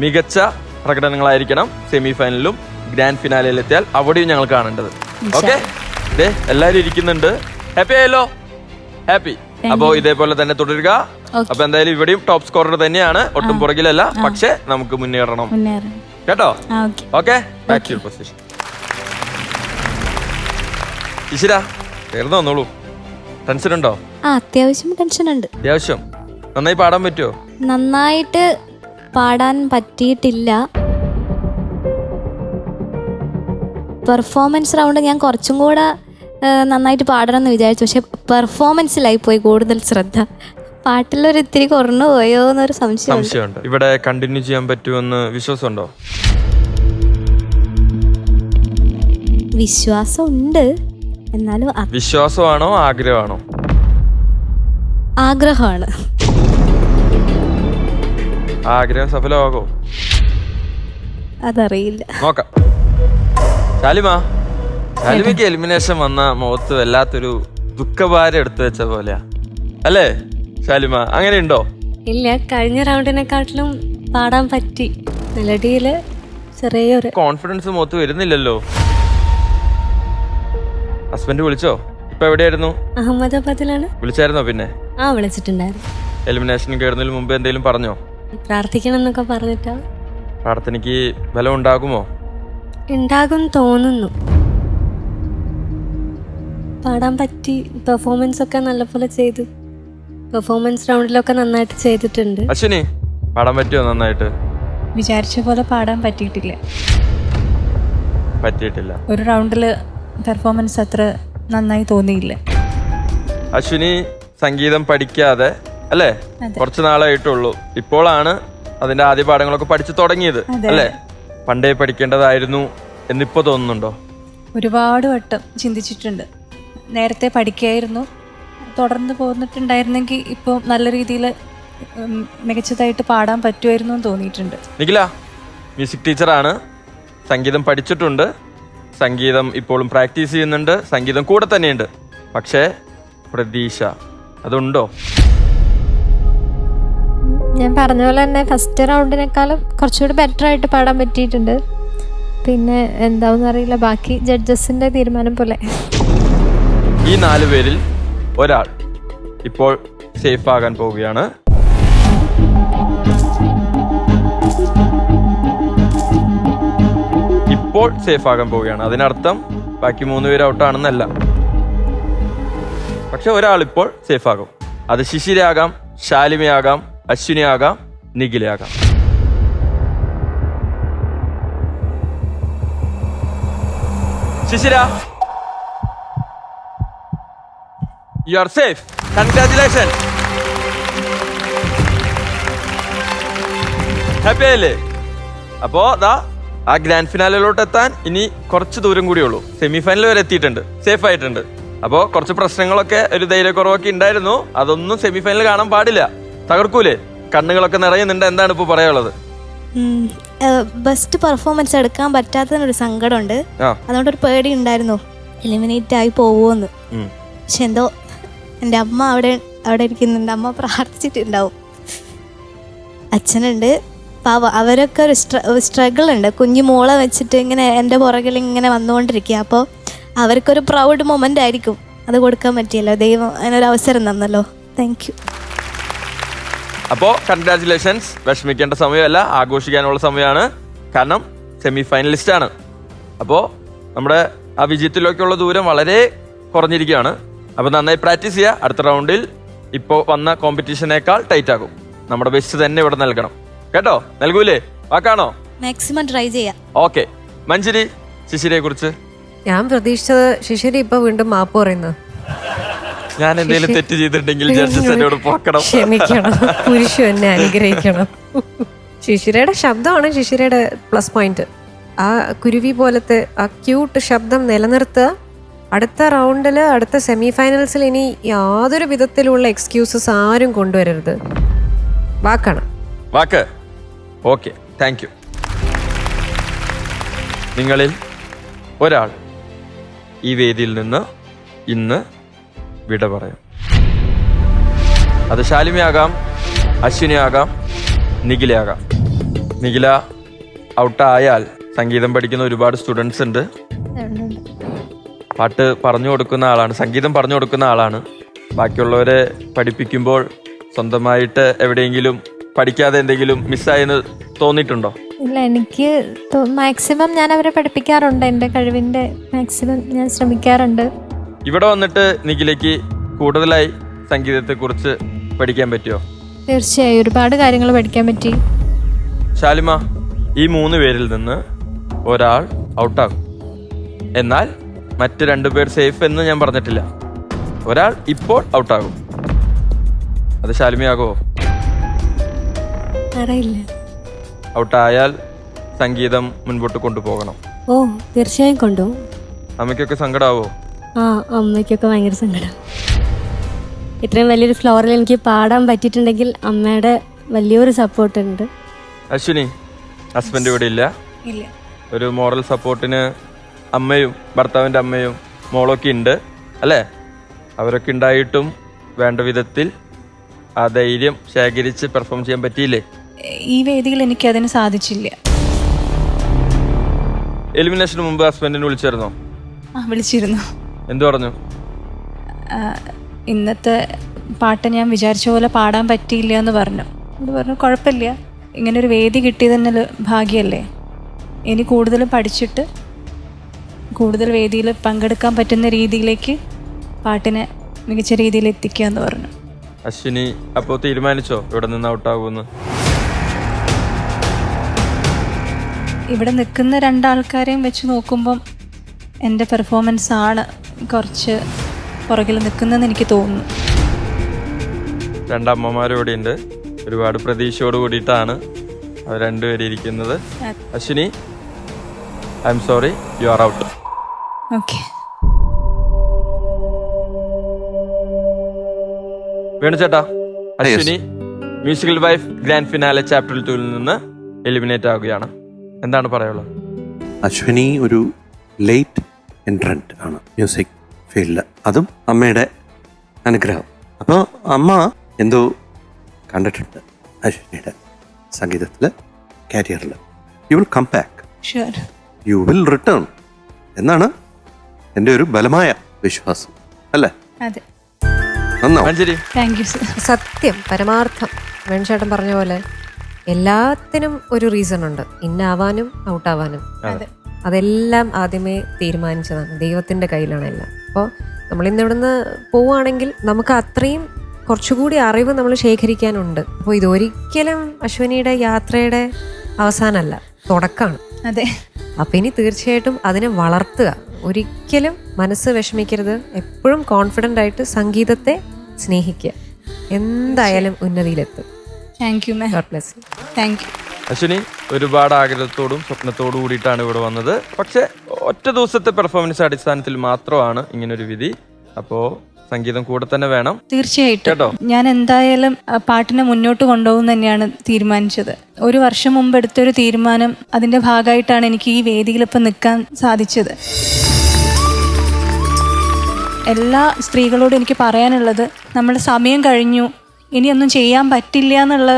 മികച്ച പ്രകടനങ്ങളായിരിക്കണം സെമി ഫൈനലിലും ഗ്രാൻഡ് ഫിനാലയിൽ എത്തിയാൽ അവിടെയും ഞങ്ങൾ കാണേണ്ടത്. ഓക്കെ, എല്ലാവരും ഇരിക്കുന്നുണ്ട്. ഹാപ്പി ആയല്ലോ? ഹാപ്പി. അപ്പോ ഇതേപോലെ തന്നെ തുടരുക. അപ്പൊ എന്തായാലും ഇവിടെയും ടോപ്പ് സ്കോറർ തന്നെയാണ്, ഒട്ടും പുറകിലല്ല. പക്ഷെ നമുക്ക് മുന്നേറണം കേട്ടോ. Okay, back to position. Eshwara ചേർന്ന് വന്നോളൂ. ടെൻഷൻ ഉണ്ടോ? അത്യാവശ്യം ടെൻഷൻ ഉണ്ട്. അത്യാവശ്യം. നന്നായി പാടാൻ പറ്റുമോ? നന്നായിട്ട് പാടാൻ പറ്റിയിട്ടില്ല. പെർഫോമൻസ് റൗണ്ട് ഞാൻ കുറച്ചും കൂടെ നന്നായിട്ട് പാടണമെന്ന് വിചാരിച്ചു. പക്ഷെ പെർഫോമൻസിലായി പോയി കൂടുതൽ ശ്രദ്ധ. പാട്ടിലൊരു ഇത്തിരി കുറഞ്ഞു പോയോ എന്നൊരു സംശയമുണ്ട്. ഇവിടെ കണ്ടിന്യൂ ചെയ്യാൻ പറ്റുമെന്ന് വിശ്വാസമുണ്ടോ? വിശ്വാസം ഉണ്ട്. എന്നാലും വിശ്വാസമാണോ ആഗ്രഹമാണോ? ആഗ്രഹമാണ്. ആഗ്രഹം സഫലമാകോ? അതറിയില്ല, നോക്കാം. ശാലിമയ്ക്ക് എലിമിനേഷൻ വന്ന മുഖത്ത് വല്ലാത്തൊരു ദുഃഖഭാരം എടുത്തു വെച്ച പോലെയാ അല്ലേ ശാലിമ? അങ്ങനെയുണ്ടോ? ഇല്ല, കഴിഞ്ഞ റൗണ്ടിനെക്കാട്ടിലും പാടാൻ പറ്റി. മെലഡിയില് ചെറിയൊരു കോൺഫിഡൻസ് മുഖത്ത് വരുന്നില്ലല്ലോ. ഹസ്ബൻഡ് വിളിച്ചോ? ഇപ്പൊ എവിടെയായിരുന്നു? അഹമ്മദാബാദിലാണ്. വിളിച്ചായിരുന്നോ? പിന്നെ വിളിച്ചിട്ടുണ്ടായിരുന്നു. എലിമിനേഷൻ കയറുന്നതിന് മുമ്പ് എന്തെങ്കിലും പറഞ്ഞോ? പ്രാർത്ഥിക്കണം എന്നൊക്കെ പറഞ്ഞിട്ടാ. പ്രാർത്ഥനയ്ക്ക് ബലം ഉണ്ടാകുമോ? ഉണ്ടാകും തോന്നുന്നു. പാടാൻ പറ്റി. പെർഫോമൻസ് ഒക്കെ നല്ലപോലെ ചെയ്തു. പെർഫോമൻസ് റൗണ്ടിലൊക്കെ നന്നായിട്ട് ചെയ്തിട്ടുണ്ട്. അശ്വിനി പാടാൻ പറ്റുമോ? നന്നായിട്ട് വിചാരിച്ച പോലെ പാടാൻ പറ്റിയിട്ടില്ല. ഒരു റൗണ്ടിൽ പെർഫോമൻസ് അത്ര നന്നായി തോന്നിയില്ല. അശ്വിനി സംഗീതം പഠിക്കാതെ അല്ലേ? കുറച്ച് നാളായിട്ടുള്ളൂ. ഇപ്പോഴാണ് അതിന്റെ ആദ്യ പാഠങ്ങളൊക്കെ പഠിച്ചു തുടങ്ങിയത് അല്ലേ? പണ്ടേ പഠിക്കേണ്ടതായിരുന്നു എന്നിപ്പോ തോന്നുന്നുണ്ടോ? ഒരുപാട് വട്ടം ചിന്തിച്ചിട്ടുണ്ട്. നേരത്തെ പഠിക്കായിരുന്നു, തുടർന്ന് പോന്നിട്ടുണ്ടായിരുന്നെങ്കിൽ ഇപ്പോൾ നല്ല രീതിയിൽ മികച്ചതായിട്ട് പാടാൻ പറ്റുമായിരുന്നു എന്ന് തോന്നിയിട്ടുണ്ട്. നിഖില മ്യൂസിക് ടീച്ചറാണ്, സംഗീതം പഠിച്ചിട്ടുണ്ട്, സംഗീതം ഇപ്പോഴും പ്രാക്ടീസ് ചെയ്യുന്നുണ്ട്, സംഗീതം കൂടെ തന്നെയുണ്ട്. പക്ഷേ പ്രതീക്ഷ അതുണ്ടോ? ഞാൻ പറഞ്ഞ പോലെ തന്നെ ഫസ്റ്റ് റൗണ്ടിനേക്കാളും കുറച്ചുകൂടി ബെറ്റർ ആയിട്ട് പാടാൻ പറ്റിയിട്ടുണ്ട്. പിന്നെ എന്താണെന്ന് അറിയില്ല, ബാക്കി ജഡ്ജസിന്റെ തീരുമാനം പോലെ. ഈ 4 പേരിൽ ഒരാൾ ഇപ്പോൾ സേഫ് ആകാൻ പോവുകയാണ്. ഇപ്പോൾ സേഫ് ആകാൻ പോവുകയാണ്. അതിനർത്ഥം ബാക്കി 3 പേര് ഔട്ടാണെന്നല്ല. പക്ഷെ ഒരാൾ ഇപ്പോൾ സേഫ് ആകും. അത് ശിശിരയാകാം, ശാലിമയാകാം, അശ്വിനിയാകാം, നിഖിലയാകാം. ശിശിര, you are safe. Congratulations. Happy ആയില്ലേ? അപ്പോ ആ ഗ്രാൻഡ് ഫിനാലിലോട്ട് എത്താൻ ഇനി കുറച്ച് ദൂരം കൂടിയുള്ളൂ. സെമി ഫൈനൽ വരെ എത്തിയിട്ടുണ്ട്, സേഫ് ആയിട്ടുണ്ട്. അപ്പോൾ കുറച്ച് പ്രശ്നങ്ങളൊക്കെ, ഒരു ധൈര്യക്കുറവൊക്കെ ഉണ്ടായിരുന്നു. അതൊന്നും സെമി ഫൈനൽ കാണാൻ പാടില്ല. തകർക്കൂലേ? കണ്ണുകളൊക്കെ നിറയുന്നുണ്ട്. എന്താണ് ഇപ്പോൾ പറയാനുള്ളത്? ബെസ്റ്റ് പെർഫോമൻസ് എടുക്കാൻ പറ്റാത്തതിനൊരു സങ്കടമുണ്ട്. അതുകൊണ്ടൊരു പേടി ഉണ്ടായിരുന്നു, എലിമിനേറ്റ് ആയി പോവുമെന്ന്. പക്ഷെ എന്തോ എൻ്റെ അമ്മ അവിടെ ഇരിക്കുന്നുണ്ട്. അമ്മ പ്രാർത്ഥിച്ചിട്ടുണ്ടാവും. അച്ഛനുണ്ട്, പാവ. അവരൊക്കെ ഒരു സ്ട്രഗിൾ ഉണ്ട്. കുഞ്ഞു മോളെ വെച്ചിട്ട് ഇങ്ങനെ എൻ്റെ പുറകിൽ ഇങ്ങനെ വന്നുകൊണ്ടിരിക്കുക. അപ്പോൾ അവർക്കൊരു പ്രൗഡ് മൊമെൻ്റ് ആയിരിക്കും. അത് കൊടുക്കാൻ പറ്റിയല്ലോ, ദൈവം അതിനൊരു അവസരം തന്നല്ലോ. Thank you. അപ്പോൾ കൺഗ്രാറ്റുലേഷൻസ്. വിഷമിക്കേണ്ട സമയമല്ല, ആഘോഷിക്കാനുള്ള സമയമാണ്. കാരണം സെമി ഫൈനലിസ്റ്റാണ്. അപ്പോൾ നമ്മുടെ ആ വിജയത്തിലേക്കുള്ള ദൂരം വളരെ കുറഞ്ഞിരിക്കുകയാണ്. അപ്പോൾ നന്നായി പ്രാക്ടീസ് ചെയ്യുക. അടുത്ത റൗണ്ടിൽ ഇപ്പോൾ വന്ന കോമ്പറ്റീഷനേക്കാൾ ടൈറ്റ് ആകും. നമ്മുടെ ബെസ്റ്റ് തന്നെ ഇവിടെ നൽകണം കേട്ടോ. നൽകൂലേ? വാക്കാണോ? മാക്സിമം ട്രൈ ചെയ്യാം. ഓക്കെ. മഞ്ജരി, ശിശിരയെ കുറിച്ച്? ഞാൻ പ്രതീക്ഷിച്ചത് ശിശിര ഇപ്പൊ വീണ്ടും മാപ്പ് പറയുന്നത്. ഞാൻ എന്തെങ്കിലും തെറ്റ് ചെയ്തിട്ടുണ്ടെങ്കിൽ ജഡ്ജസ് എന്നോട് പോക്കണം, ക്ഷമിക്കണം, പുരുഷ എന്നെ അനുഗ്രഹിക്കണം. ശിശിരയുടെ ശബ്ദമാണ് ശിശിരയുടെ പ്ലസ് പോയിന്റ്. ആ കുരുവി പോലത്തെ ആ ക്യൂട്ട് ശബ്ദം നിലനിർത്തുക. അടുത്ത റൗണ്ടിൽ, അടുത്ത സെമി ഫൈനൽസിൽ ഇനി യാതൊരു വിധത്തിലുള്ള എക്സ്ക്യൂസസ് ആരും കൊണ്ടുവരരുത്. വാക്കാണ് വാക്ക്. Okay, thank U. നിങ്ങളിൽ ഒരാൾ ഈ വേദിയിൽ നിന്ന് ഇന്ന് വിട പറയാം. അത് ശാലിമയാകാം, അശ്വിനിയാകാം, നിഖിലയാകാം. നിഖില ഔട്ടായാൽ സംഗീതം പഠിക്കുന്ന ഒരുപാട് സ്റ്റുഡൻസ് ഉണ്ട്. പാട്ട് പറഞ്ഞു കൊടുക്കുന്ന ആളാണ്, സംഗീതം പറഞ്ഞു കൊടുക്കുന്ന ആളാണ്. ബാക്കിയുള്ളവരെ പഠിപ്പിക്കുമ്പോൾ സ്വന്തമായിട്ട് എവിടെയെങ്കിലും പഠിക്കാതെ എന്തെങ്കിലും മിസ്സായെന്ന് തോന്നിയിട്ടുണ്ടോ? ഇല്ല, എനിക്ക് മാക്സിമം ഞാൻ അവരെ പഠിപ്പിക്കാറുണ്ട്. എൻ്റെ കഴിവിൻ്റെ മാക്സിമം ഞാൻ ശ്രമിക്കാറുണ്ട്. ഇവിടെ വന്നിട്ട് നിഖിലേക്ക് കൂടുതലായി സംഗീതത്തെക്കുറിച്ച് പഠിക്കാൻ പറ്റിയോ? തീർച്ചയായും ഒരുപാട് കാര്യങ്ങൾ പഠിക്കാൻ പറ്റി. ശാലിമ, ഈ 3 പേരിൽ നിന്ന് ഒരാൾ ഔട്ടാകും, എന്നാൽ മറ്റ് 2 പേർ സേഫ് എന്ന് ഞാൻ പറഞ്ഞിട്ടില്ല. ഒരാൾ ഇപ്പോൾ ഔട്ടാകും, അത് ശാലിമയാകുമോ? അറിയില്ല. ഔട്ടായാൽ സംഗീതം മുൻപോട്ട് കൊണ്ടുപോകണം. ഓ, തീർച്ചയായും കൊണ്ടുപോകും. അമ്മയ്ക്കൊക്കെ സങ്കടമാവോ? ആ, അമ്മയ്ക്കൊക്കെ ഭയങ്കര സങ്കടം. ഇത്രയും വലിയൊരു ഫ്ലോറിൽ എനിക്ക് പാടാൻ പറ്റിയിട്ടുണ്ടെങ്കിൽ അമ്മയുടെ വലിയൊരു സപ്പോർട്ട് ഉണ്ട്. അശ്വിനി, ഹസ്ബൻഡ് ഇവിടെ ഇല്ല. ഒരു മോറൽ സപ്പോർട്ടിന് അമ്മയും ഭർത്താവിൻ്റെ അമ്മയും മോളൊക്കെ ഉണ്ട് അല്ലേ? അവരൊക്കെ ഉണ്ടായിട്ടും വേണ്ട വിധത്തിൽ ആ ധൈര്യം ശേഖരിച്ച് പെർഫോം ചെയ്യാൻ പറ്റിയില്ലേ? ഈ വേദിയിൽ എനിക്ക് അതിന് സാധിച്ചില്ല. എലിമിനേഷന് മുമ്പ് ഹസ്ബൻഡിനെ വിളിച്ചായിരുന്നോ? വിളിച്ചിരുന്നു. എന്തു പറഞ്ഞു? ഇന്നത്തെ പാട്ട് ഞാൻ വിചാരിച്ച പോലെ പാടാൻ പറ്റിയില്ല എന്ന് പറഞ്ഞു. അത് പറഞ്ഞു കുഴപ്പമില്ല, ഇങ്ങനെ ഒരു വേദി കിട്ടിയത് തന്നെ ഭാഗ്യമല്ലേ, ഇനി കൂടുതലും പഠിച്ചിട്ട് കൂടുതൽ വേദിയിൽ പങ്കെടുക്കാൻ പറ്റുന്ന രീതിയിലേക്ക് പാട്ടിനെ മികച്ച രീതിയിൽ എത്തിക്കുക എന്ന് പറഞ്ഞു. അശ്വിനി അപ്പോൾ തീരുമാനിച്ചോ ഇവിടെ നിന്ന് ഔട്ടാകുമെന്ന്? ഇവിടെ നിൽക്കുന്ന 2 ആൾക്കാരെയും വെച്ച് നോക്കുമ്പം എൻ്റെ പെർഫോമൻസ് ആണ് കുറച്ച് പുറകിൽ നിൽക്കുന്നതെന്ന് എനിക്ക് തോന്നുന്നു. 2 അമ്മമാരും ഇവിടെ ഉണ്ട്. ഒരുപാട് പ്രതീക്ഷയോട് കൂടിയിട്ടാണ് അവർ 2 പേര് ഇരിക്കുന്നത്. Ashwini, I'm sorry, you are out. Okay. Venu ചേട്ടാ, Ashwini musical wife grand finale chapter 2 നിന്ന് എലിമിനേറ്റ് ആവുകയാണ്. എന്താണ് പറയാനുള്ളത്? അശ്വിനി ഒരു ലേറ്റ് എൻട്രന്റ് ആണ് മ്യൂസിക് ഫീൽഡിൽ, അതും അമ്മയുടെ അനുഗ്രഹം. അപ്പോൾ അമ്മ എന്തോ കണ്ടിട്ടുണ്ട് അശ്വിനിയുടെ സംഗീതത്തിൽ, കരിയറിൽ. You will come back, sure, you will return എന്നാണ് എൻ്റെ ഒരു ബലമായ വിശ്വാസം, അല്ലേ? അതെ. Manjari, thank you sir. സത്യം, പരമാർത്ഥം വേണുചേട്ടൻ പറഞ്ഞ പോലെ എല്ലാത്തിനും ഒരു റീസൺ ഉണ്ട്. ഇന്നാവാനും ഔട്ടാവാനും അതെല്ലാം ആദ്യമേ തീരുമാനിച്ചതാണ്. ദൈവത്തിൻ്റെ കയ്യിലാണ് എല്ലാം. അപ്പോൾ നമ്മളിന്ന് ഇവിടുന്ന് പോവുകയാണെങ്കിൽ നമുക്ക് അത്രയും കുറച്ചുകൂടി അറിവ് നമ്മൾ ശേഖരിക്കാനുണ്ട്. അപ്പോൾ ഇതൊരിക്കലും അശ്വിനിയുടെ യാത്രയുടെ അവസാനമല്ല, തുടക്കമാണ്. അതെ. അപ്പം ഇനി തീർച്ചയായിട്ടും അതിനെ വളർത്തുക. ഒരിക്കലും മനസ്സ് വിഷമിക്കരുത്. എപ്പോഴും കോൺഫിഡൻ്റ് ആയിട്ട് സംഗീതത്തെ സ്നേഹിക്കുക. എന്തായാലും ഉന്നതിയിലെത്തും. Thank you ma'am. God bless you. Thank you. Ashwini ഒരുപാട് ആഗ്രഹത്തോടും സ്വപ്നത്തോടു കൂടിയിട്ടാണ് ഇവിടെ വന്നത്. പക്ഷെ ഒറ്റ ദിവസത്തെ പെർഫോമൻസ് അടിസ്ഥാനത്തിൽ മാത്രമാണ് ഇങ്ങനൊരു വിധി. അപ്പോൾ സംഗീതം കൂടെ തന്നെ വേണം. തീർച്ചയായിട്ടും ഞാൻ എന്തായാലും പാട്ടിനെ മുന്നോട്ട് കൊണ്ടുപോകും തന്നെയാണ് തീരുമാനിച്ചത്. 1 വർഷം മുമ്പ് എടുത്തൊരു തീരുമാനം, അതിൻ്റെ ഭാഗമായിട്ടാണ് എനിക്ക് ഈ വേദിയിൽ ഇപ്പം നിൽക്കാൻ സാധിച്ചത്. എല്ലാ സ്ത്രീകളോടും എനിക്ക് പറയാനുള്ളത്, നമ്മുടെ സമയം കഴിഞ്ഞു, ഇനിയൊന്നും ചെയ്യാൻ പറ്റില്ല എന്നുള്ള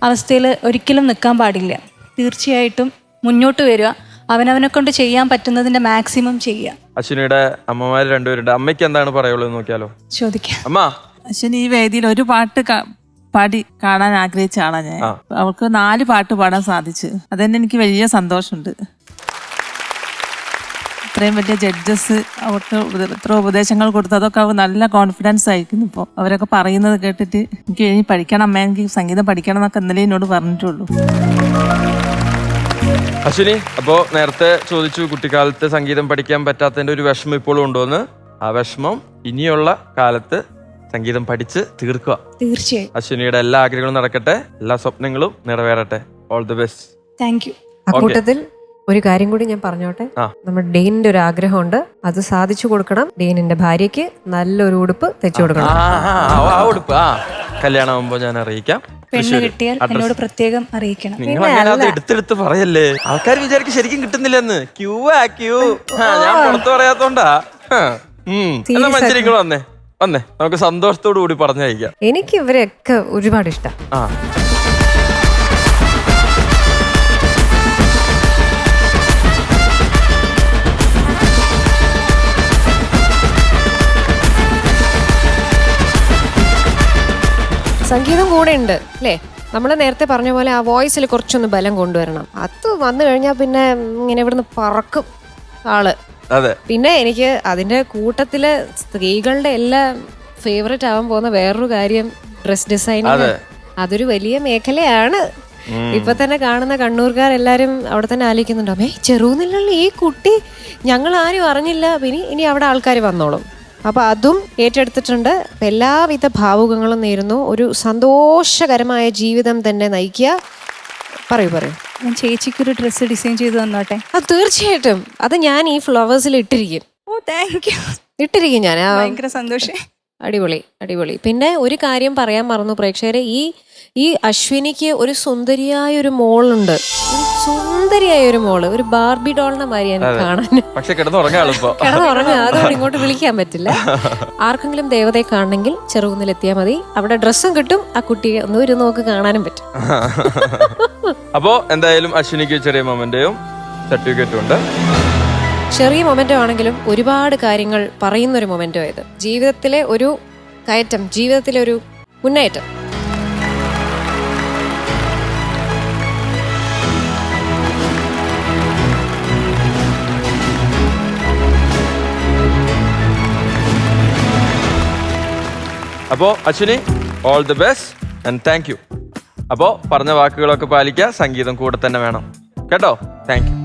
അവസ്ഥയിൽ ഒരിക്കലും നിൽക്കാൻ പാടില്ല. തീർച്ചയായിട്ടും മുന്നോട്ട് വരിക, അവനവനെ കൊണ്ട് ചെയ്യാൻ പറ്റുന്നതിന്റെ മാക്സിമം ചെയ്യുക. അശ്വിനിയുടെ അമ്മമാർ 2 പേരുണ്ട്. അമ്മയ്ക്ക് എന്താണ് പറയുള്ളത് നോക്കിയാലോ? ചോദിക്കാം. അമ്മ, അശ്വിനി ഈ വേദിയിൽ ഒരു പാട്ട് പാടി കാണാൻ ആഗ്രഹിച്ച ആളാ ഞാൻ. അവൾക്ക് 4 പാട്ട് പാടാൻ സാധിച്ചു. അതന്നെ എനിക്ക് വലിയ സന്തോഷമുണ്ട്. ഇത്രയും വലിയ ജഡ്ജസ് അവർക്ക് എത്ര ഉപദേശങ്ങൾ കൊടുത്തു, അതൊക്കെ അവർ നല്ല കോൺഫിഡൻസ് ആയിരിക്കുന്നു. ഇപ്പോൾ അവരൊക്കെ പറയുന്നത് കേട്ടിട്ട് എനിക്ക് ഇനി പഠിക്കണം അമ്മ, എനിക്ക് സംഗീതം പഠിക്കണം എന്നൊക്കെ ഇന്നലെ എന്നോട് പറഞ്ഞിട്ടുള്ളൂ. അശ്വിനി, അപ്പോൾ നേരത്തെ ചോദിച്ചു കുട്ടിക്കാലത്ത് സംഗീതം പഠിക്കാൻ പറ്റാത്തതിന്റെ ഒരു വിഷമം ഇപ്പോഴും ഉണ്ടോന്ന്. ആ വിഷമം ഇനിയുള്ള കാലത്ത് സംഗീതം പഠിച്ച് തീർക്കുക. തീർച്ചയായും അശ്വിനിയുടെ എല്ലാ ആഗ്രഹങ്ങളും നടക്കട്ടെ, എല്ലാ സ്വപ്നങ്ങളും നിറവേറട്ടെ. All the best. Thank you. അക്കൂട്ടത്തിൽ ഒരു കാര്യം കൂടി ഞാൻ പറഞ്ഞോട്ടെ. നമ്മുടെ ഡെയിനിന്റെ ഒരു ആഗ്രഹമുണ്ട്, അത് സാധിച്ചു കൊടുക്കണം. ഡെയിനിന്റെ ഭാര്യയ്ക്ക് നല്ലൊരു ഉടുപ്പ് തെച്ചു കൊടുക്കണം. കല്യാണം ആവുമ്പോ ഞാൻ അറിയിക്കാം. പെണ്ണ് കിട്ടിയാൽ എന്നോട് പ്രത്യേകം അറിയിക്കണം. നിങ്ങൾ അങ്ങനെ അത് എടുത്തെടുത്ത് പറയല്ലേ, ആൾക്കാർ വിചാരിക്കും ശരിക്കും കിട്ടുന്നില്ലെന്ന്. ക്യൂ ഞാൻ പുറത്ത് പറയാത്തോണ്ടാ. എന്നാ മഞ്ജരി നിങ്ങൾ വന്നേ നമുക്ക് സന്തോഷത്തോടു കൂടി പറഞ്ഞയക്കാം. എനിക്ക് ഇവരെയൊക്കെ ഒരുപാട് ഇഷ്ടം. സംഗീതം കൂടെ ഉണ്ട് അല്ലേ? നമ്മൾ നേരത്തെ പറഞ്ഞ പോലെ ആ വോയിസിൽ കുറച്ചൊന്ന് ബലം കൊണ്ടുവരണം. അത് വന്നു കഴിഞ്ഞാൽ പിന്നെ ഇങ്ങനെ ഇവിടുന്ന് പറക്കും ആള്. അതെ. പിന്നെ എനിക്ക് അതിന്റെ കൂട്ടത്തില് സ്ത്രീകളുടെ എല്ലാം ഫേവറേറ്റ് ആവാൻ പോകുന്ന വേറൊരു കാര്യം ഡ്രസ് ഡിസൈനിങ്. അതൊരു വലിയ മേഖലയാണ്. ഇപ്പൊ തന്നെ കാണുന്ന കണ്ണൂർക്കാരെല്ലാരും അവിടെ തന്നെ ആലോചിക്കുന്നുണ്ടോ, ചെറുന്നിലുള്ള ഈ കുട്ടി ഞങ്ങൾ ആരും അറിഞ്ഞില്ല, ഇനി അവിടെ ആൾക്കാർ വന്നോളും. അപ്പൊ അതും ഏറ്റെടുത്തിട്ടുണ്ട്. എല്ലാവിധ ഭാവുകങ്ങളും നേരുന്നു. ഒരു സന്തോഷകരമായ ജീവിതം തന്നെ നയിക്കുക. പറയൂ. ഞാൻ ചേച്ചിക്കൊരു ഡ്രസ്സ് ഡിസൈൻ ചെയ്ത് തന്നോട്ടെ? തീർച്ചയായിട്ടും. അത് ഞാൻ ഈ ഫ്ലവേഴ്സിൽ ഇട്ടിരിക്കും. Thank you. ഇട്ടിരിക്കും ഞാൻ. ഭയങ്കര സന്തോഷം. അടിപൊളി. പിന്നെ ഒരു കാര്യം പറയാൻ മറന്നു പ്രേക്ഷകരെ, ഈ അശ്വിനിക്ക് ഒരു സുന്ദരിയായ ഒരു മോളുണ്ട്. സുന്ദരിയായ ഒരു മോള്, ഒരു ബാർബി ഡോളിനെ മാതിരിയാണ് കാണാൻ. പക്ഷെ കിടന്നുറങ്ങുക, അതുകൊണ്ട് ഇങ്ങോട്ട് വിളിക്കാൻ പറ്റില്ല. ആർക്കെങ്കിലും ദേവതയെ കാണണമെങ്കിൽ ചെറുകുന്നിലെത്തിയാൽ മതി. അവിടെ ഡ്രസ്സും കിട്ടും, ആ കുട്ടിയെ ഒന്ന് ഒരു നോക്ക് കാണാനും പറ്റും. അപ്പോ എന്തായാലും അശ്വിനിക്ക് ചെറിയ മൊമെന്റയും സർട്ടിഫിക്കറ്റും ഉണ്ട്. ചെറിയ മൊമെന്റോ ആണെങ്കിലും ഒരുപാട് കാര്യങ്ങൾ പറയുന്നൊരു മൊമെന്റോ ഇത്. ജീവിതത്തിലെ ഒരു കയറ്റം, ജീവിതത്തിലെ ഒരു മുന്നേറ്റം. അപ്പോ Ashwini, all the best and thank you. അപ്പോ പറഞ്ഞ വാക്കുകളൊക്കെ പാലിക്കുക. സംഗീതം കൂടെ തന്നെ വേണം കേട്ടോ. Thank you.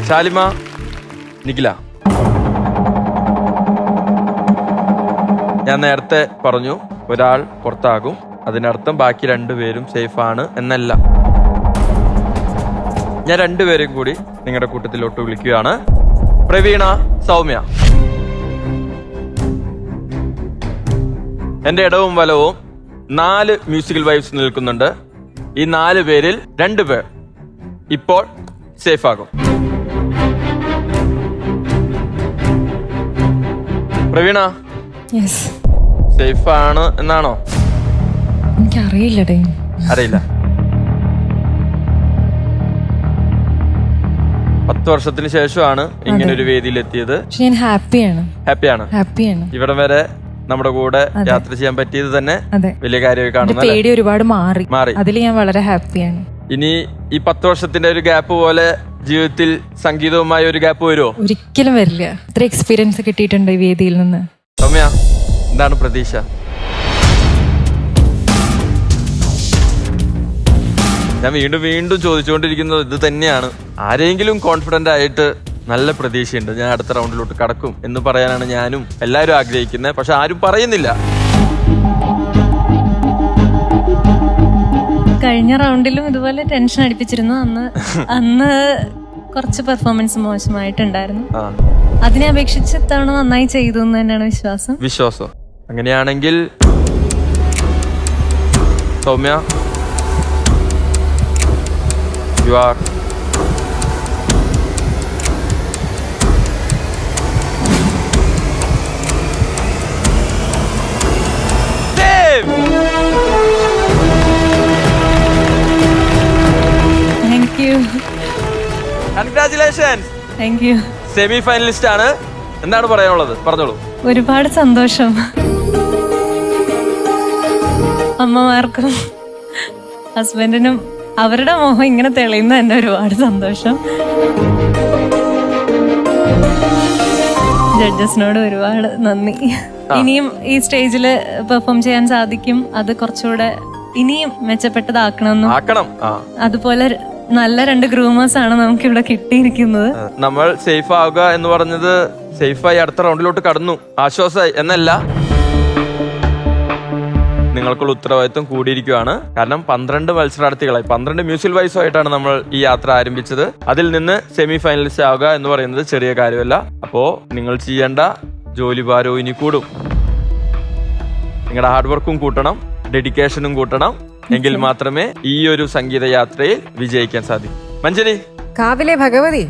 ശാലിമ, നിഖില, ഞാൻ നേരത്തെ പറഞ്ഞു ഒരാൾ പുറത്താകും, അതിനർത്ഥം ബാക്കി രണ്ടുപേരും സേഫാണ് എന്നല്ല. ഞാൻ രണ്ടുപേരെയും കൂടി നിങ്ങളുടെ കൂട്ടത്തിലോട്ട് വിളിക്കുകയാണ്. പ്രവീണ, സൗമ്യ. എന്റെ ഇടവും വലവും 4 മ്യൂസിക്കൽ വൈബ്സ് നിൽക്കുന്നുണ്ട്. ഈ 4 പേരിൽ 2 പേർ ഇപ്പോൾ സേഫ് ആകും. പ്രവീണ, സേഫ് ആണ് എന്നാണോ? എനിക്കറിയില്ലടേ. അറിയില്ല. 10 വർഷത്തിന് ശേഷമാണ് ഇങ്ങനെ ഒരു വേദിയിൽ എത്തിയത്. ഞാൻ ഹാപ്പിയാണ്. ഇവിടം വരെ നമ്മുടെ കൂടെ യാത്ര ചെയ്യാൻ പറ്റിയത് തന്നെ വലിയ കാര്യമായി കാണുന്നു. പേടി ഒരുപാട് മാറി. അതിൽ ഞാൻ വളരെ ഹാപ്പിയാണ്. ഇനി ഈ 10 വർഷത്തിന്റെ ഒരു ഗ്യാപ്പ് പോലെ ജീവിതത്തിൽ സംഗീതവുമായി ഒരു ഗ്യാപ്പ് വരുമോ? ഒരിക്കലും വരില്ല. ഇത്ര എക്സ്പീരിയൻസ് കിട്ടിയിട്ടുണ്ട് ഈ വേദിയിൽ നിന്ന്. സൗമ്യ, എന്താണ് പ്രതീക്ഷ? ഞാൻ വീണ്ടും ചോദിച്ചുകൊണ്ടിരിക്കുന്നത് ഇത് തന്നെയാണ്. ആരെങ്കിലും കോൺഫിഡന്റ് ആയിട്ട് നല്ല പ്രതീക്ഷയുണ്ട്, ഞാൻ അടുത്ത റൗണ്ടിലോട്ട് കടക്കും എന്ന് പറയാനാണ് ഞാനും എല്ലാവരും ആഗ്രഹിക്കുന്നത്. പക്ഷെ ആരും പറയുന്നില്ല. കഴിഞ്ഞ റൗണ്ടിലും ഇതുപോലെ ടെൻഷൻ അടിപ്പിച്ചിരുന്നു. അന്ന് കുറച്ച് പെർഫോമൻസ് മോശമായിട്ടുണ്ടായിരുന്നു. അതിനെ അപേക്ഷിച്ച് ഇത്തവണ നന്നായി ചെയ്തു എന്ന് തന്നെയാണ് വിശ്വാസം. അങ്ങനെയാണെങ്കിൽ Soumya, you are safe. Thank you. Congratulations. Thank you. Semi finalist ആണ്. എന്താണ് പറയാനുള്ളത്? പറഞ്ഞോളൂ. ഒരുപാട് സന്തോഷം. അമ്മമാർക്കും ഹസ്ബൻഡിനും അവരുടെ മോഹം ഇങ്ങനെ തെളിയുന്ന തന്നെ ഒരുപാട് സന്തോഷം. ജഡ്ജസിനോട് ഒരുപാട് നന്ദി. ഇനിയും ഈ സ്റ്റേജിൽ പെർഫോം ചെയ്യാൻ സാധിക്കും. അത് കുറച്ചുകൂടെ ഇനിയും മെച്ചപ്പെട്ടതാക്കണമെന്നും അതുപോലെ നല്ല 2 ഗ്രൂമേഴ്സ് ആണ് നമുക്ക് ഇവിടെ കിട്ടിയിരിക്കുന്നത്. നമ്മൾ സേഫ് ആവുക എന്ന് പറഞ്ഞത് സേഫായി അടുത്ത റൗണ്ടിലോട്ട് കടന്നു, ആശ്വാസമായി എന്നല്ല, നിങ്ങൾക്കുള്ള ഉത്തരവാദിത്വം കൂടിയിരിക്കുകയാണ്. കാരണം 12 മത്സരാർത്ഥികളായി 12 മ്യൂസിക്കൽ വൈസുമായിട്ടാണ് നമ്മൾ ഈ യാത്ര ആരംഭിച്ചത്. അതിൽ നിന്ന് സെമി ഫൈനലിസ്റ്റ് ആവുക എന്ന് പറയുന്നത് ചെറിയ കാര്യമല്ല. അപ്പോ നിങ്ങൾ ചെയ്യേണ്ട ജോലിഭാരവും ഇനി കൂടും. നിങ്ങളുടെ ഹാർഡ് വർക്കും കൂട്ടണം, ഡെഡിക്കേഷനും കൂട്ടണം. എങ്കിൽ മാത്രമേ ഈ ഒരു സംഗീത യാത്രയിൽ വിജയിക്കാൻ സാധിക്കൂ. മഞ്ജരി, കാവിലെ ഭഗവതി,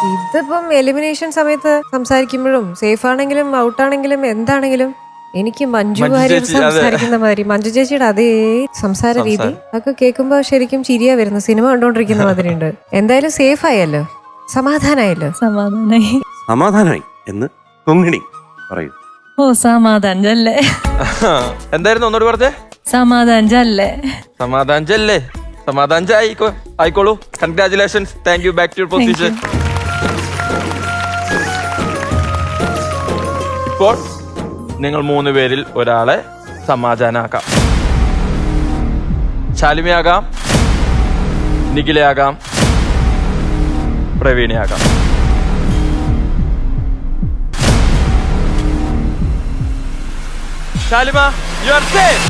ഇതിപ്പം എലിമിനേഷൻ സമയത്ത് സംസാരിക്കുമ്പോഴും സേഫ് ആണെങ്കിലും ഔട്ടാണെങ്കിലും എന്താണെങ്കിലും എനിക്ക് മഞ്ജു വാര്യർ സംസാരിക്കുന്ന മാതിരി, മഞ്ജു ചേച്ചിയുടെ അതേ സംസാര രീതി ഒക്കെ കേൾക്കുമ്പോ ശരിക്കും ചിരിയാ വരുന്നു. സിനിമ കണ്ടോണ്ടിരിക്കുന്ന മാതിരി ഉണ്ട്. എന്തായാലും സേഫ് ആയല്ലോ, സമാധാനായല്ലോ. സമാധാനമായി എന്ന് കൊങ്ങിണി പറയൂ. ഓ സമാധാനല്ലേ. എന്തായിരുന്നു ഒന്നുകൂടി പറഞ്ഞേ? സമാധാനല്ലേ. സമാധാനല്ലേ. സമാധാനം ആയിക്കോളൂ. Congratulations. Thank you. Back to your position. ഇപ്പോൾ നിങ്ങൾ 3 പേരിൽ ഒരാളെ സമാധാനാക്കാം. ശാലിമയാകാം, നിഖിലയാകാം, പ്രവീണയാകാം. Shalima, you are safe.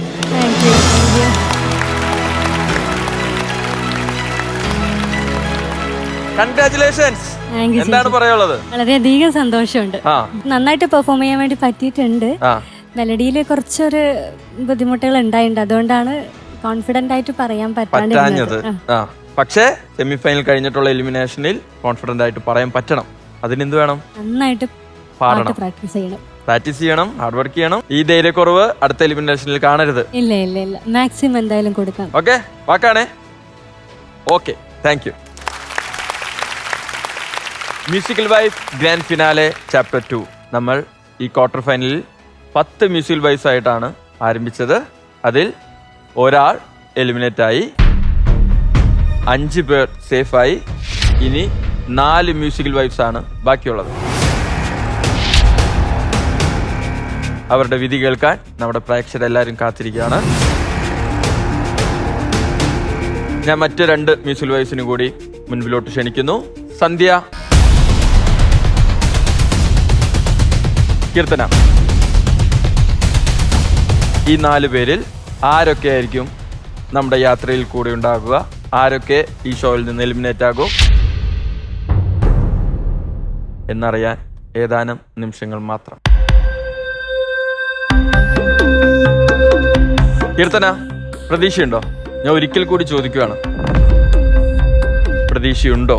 Congratulations. എന്താണ് പറയാനുള്ളത്? വളരെയധികം സന്തോഷമുണ്ട്. നന്നായിട്ട് പെർഫോം ചെയ്യാൻ വേണ്ടി പറ്റിയിട്ടുണ്ട്. മെലഡിയിൽ കുറച്ചൊരു ബുദ്ധിമുട്ടുകൾ ഉണ്ടായിട്ടുണ്ട്, അതുകൊണ്ടാണ് കോൺഫിഡന്റ് ആയിട്ട് പറയാൻ പറ്റാഞ്ഞത്. പക്ഷേ സെമിഫൈനൽ കഴിഞ്ഞിട്ടുള്ള എലിമിനേഷനിൽ കോൺഫിഡന്റ് ആയിട്ട് പറയാൻ പറ്റണം. അതിനെന്ത് വേണം? നന്നായിട്ട് പാടണം, പ്രാക്ടീസ് ചെയ്യണം, ഹാർഡ് വർക്ക് ചെയ്യണം. ഈ ധൈര്യക്കുറവ് അടുത്ത എലിമിനേഷനിൽ കാണരുത്. ഇല്ല മാക്സിമം എന്തായാലും കൊടുക്കാം. ഓക്കെ, വാക്കാണേ. Okay, thank you. Musical wife grand finale chapter 2. നമ്മൾ ഈ ക്വാർട്ടർ ഫൈനലിൽ 10 മ്യൂസിക്കൽ വൈഫ്സ് ആയിട്ടാണ് ആരംഭിച്ചത്. അതിൽ ഒരാൾ എലിമിനേറ്റ് ആയി, 5 പേർ സേഫായി. ഇനി 4 മ്യൂസിക്കൽ വൈഫ്സ് ആണ് ബാക്കിയുള്ളത്. അവരുടെ വിധി കേൾക്കാൻ നമ്മുടെ പ്രേക്ഷകരെല്ലാവരും കാത്തിരിക്കുകയാണ്. ഞാൻ മറ്റ് 2 മ്യൂസിക്കൽ വൈഫ്സിനും കൂടി മുൻപിലോട്ട് ക്ഷണിക്കുന്നു. സന്ധ്യ, കീർത്തന. ഈ 4 പേരിൽ ആരൊക്കെ ആയിരിക്കും നമ്മുടെ യാത്രയിൽ കൂടെ ഉണ്ടാകുക? ആരൊക്കെ ഈ ഷോയിൽ നിന്ന് എലിമിനേറ്റ് ആകും എന്നറിയാൻ ഏതാനും നിമിഷങ്ങൾ മാത്രം. കീർത്തന, പ്രതീക്ഷയുണ്ടോ? ഞാൻ ഒരിക്കൽ കൂടി ചോദിക്കുകയാണ്, പ്രതീക്ഷയുണ്ടോ?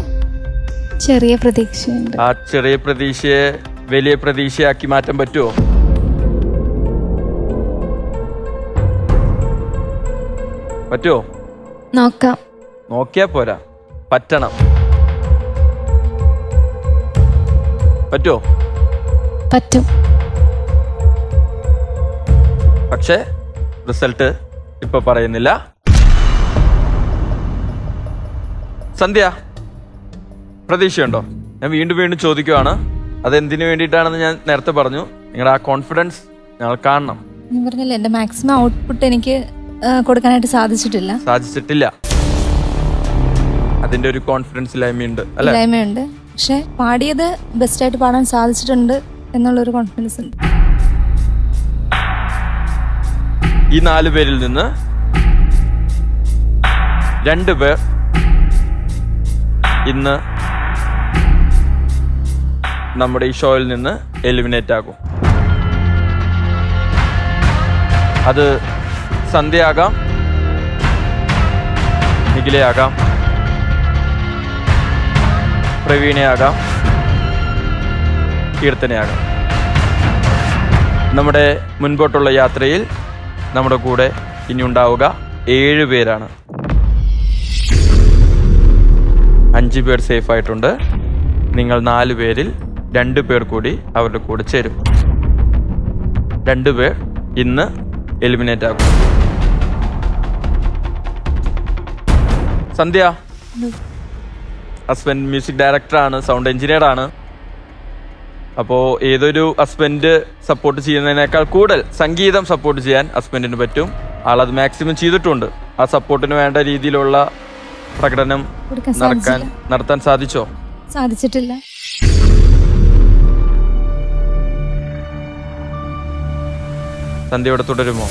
ചെറിയ പ്രതീക്ഷയുണ്ട്. ആ ചെറിയ പ്രതീക്ഷയെ വലിയ പ്രതീക്ഷയാക്കി മാറ്റാൻ പറ്റുമോ? നോക്കാം. നോക്കിയാ പോരാ, പറ്റണം. പറ്റുമോ? പറ്റും. പക്ഷേ റിസൾട്ട് ഇപ്പൊ പറയുന്നില്ല. സന്ധ്യ, പ്രതീക്ഷയുണ്ടോ? ഞാൻ വീണ്ടും ചോദിക്കുവാണ്. അതെന്തിനു വേണ്ടിയിട്ടാണെന്ന് ഞാൻ നേരത്തെ പറഞ്ഞു. നിങ്ങളുടെ ആ കോൺഫിഡൻസ് ഞങ്ങൾ കാണണം. ഞാൻ പറഞ്ഞില്ല, എന്റെ മാക്സിമം ഔട്ട്പുട്ട് എനിക്ക് കൊടുക്കാനായിട്ട് സാധിച്ചിട്ടില്ല. അതിന്റെ ഒരു കോൺഫിഡൻസ് ഇല്ലായ്മയുണ്ട്. പക്ഷെ പാടിയത് ബെസ്റ്റ് ആയിട്ട് പാടാൻ സാധിച്ചിട്ടുണ്ട് എന്നുള്ളൊരു കോൺഫിഡൻസ് ഉണ്ട്. ഈ 4 പേരിൽ നിന്ന് 2 പേർ ഇന്ന് നമ്മുടെ ഈ ഷോയിൽ നിന്ന് എലിമിനേറ്റ് ആകും. അത് സന്ധ്യയാകാം, നിഖിലയാകാം, പ്രവീണയാകാം, കീർത്തനയാകാം. നമ്മുടെ മുൻപോട്ടുള്ള യാത്രയിൽ നമ്മുടെ കൂടെ ഇനി ഉണ്ടാവുക 7 പേരാണ്. 5 പേർ സേഫ് ആയിട്ടുണ്ട്. നിങ്ങൾ 4 പേരിൽ 2 പേർ കൂടി അവരുടെ കൂടെ ചേരും. 2 പേർ ഇന്ന് എലിമിനേറ്റ് ആകും. സന്ധ്യ, ഹസ്ബൻഡ് മ്യൂസിക് ഡയറക്ടറാണ്, സൗണ്ട് എഞ്ചിനീയർ ആണ്. അപ്പോൾ ഏതൊരു ഹസ്ബൻഡ് സപ്പോർട്ട് ചെയ്യുന്നതിനേക്കാൾ കൂടുതൽ സംഗീതം സപ്പോർട്ട് ചെയ്യാൻ ഹസ്ബൻഡിന് പറ്റും. ആളത് മാക്സിമം ചെയ്തിട്ടുണ്ട്. ആ സപ്പോർട്ടിന് വേണ്ട രീതിയിലുള്ള പ്രകടനം നടത്താൻ സാധിച്ചോ? സാധിച്ചിട്ടില്ല. സന്ധ്യ ഇവിടെ തുടരുമോ?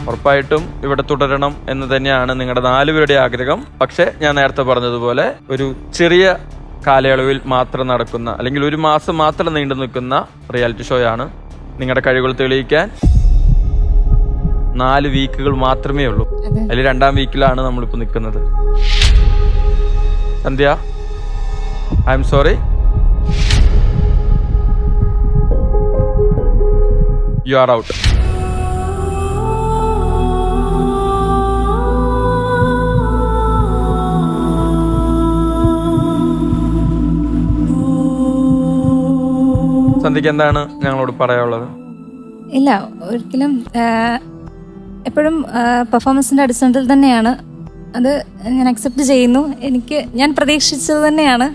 ഉറപ്പായിട്ടും ഇവിടെ തുടരണം എന്ന് തന്നെയാണ് നിങ്ങളുടെ 4 പേരുടെ ആഗ്രഹം. പക്ഷെ ഞാൻ നേരത്തെ പറഞ്ഞതുപോലെ ഒരു ചെറിയ കാലയളവിൽ മാത്രം നടക്കുന്ന, അല്ലെങ്കിൽ 1 മാസം മാത്രം നീണ്ടു നിൽക്കുന്ന റിയാലിറ്റി ഷോയാണ്. നിങ്ങളുടെ കഴിവുകൾ തെളിയിക്കാൻ 4 വീക്കുകൾ മാത്രമേ ഉള്ളൂ. അതിൽ 2ാം വീക്കിലാണ് നമ്മളിപ്പോൾ നിൽക്കുന്നത്. Sandhya, I'm sorry. You are out. സന്ധ്യക്ക് എന്താണ് ഞങ്ങളോട് പറയാനുള്ളത്? ഇല്ല, ഒരിക്കലും എപ്പോഴും പെർഫോമൻസിൻ്റെ അടിസ്ഥാനത്തിൽ തന്നെയാണ് അത് ഞാൻ അക്സെപ്റ്റ് ചെയ്യുന്നു. ഞാൻ പ്രതീക്ഷിച്ചത് തന്നെയാണ്.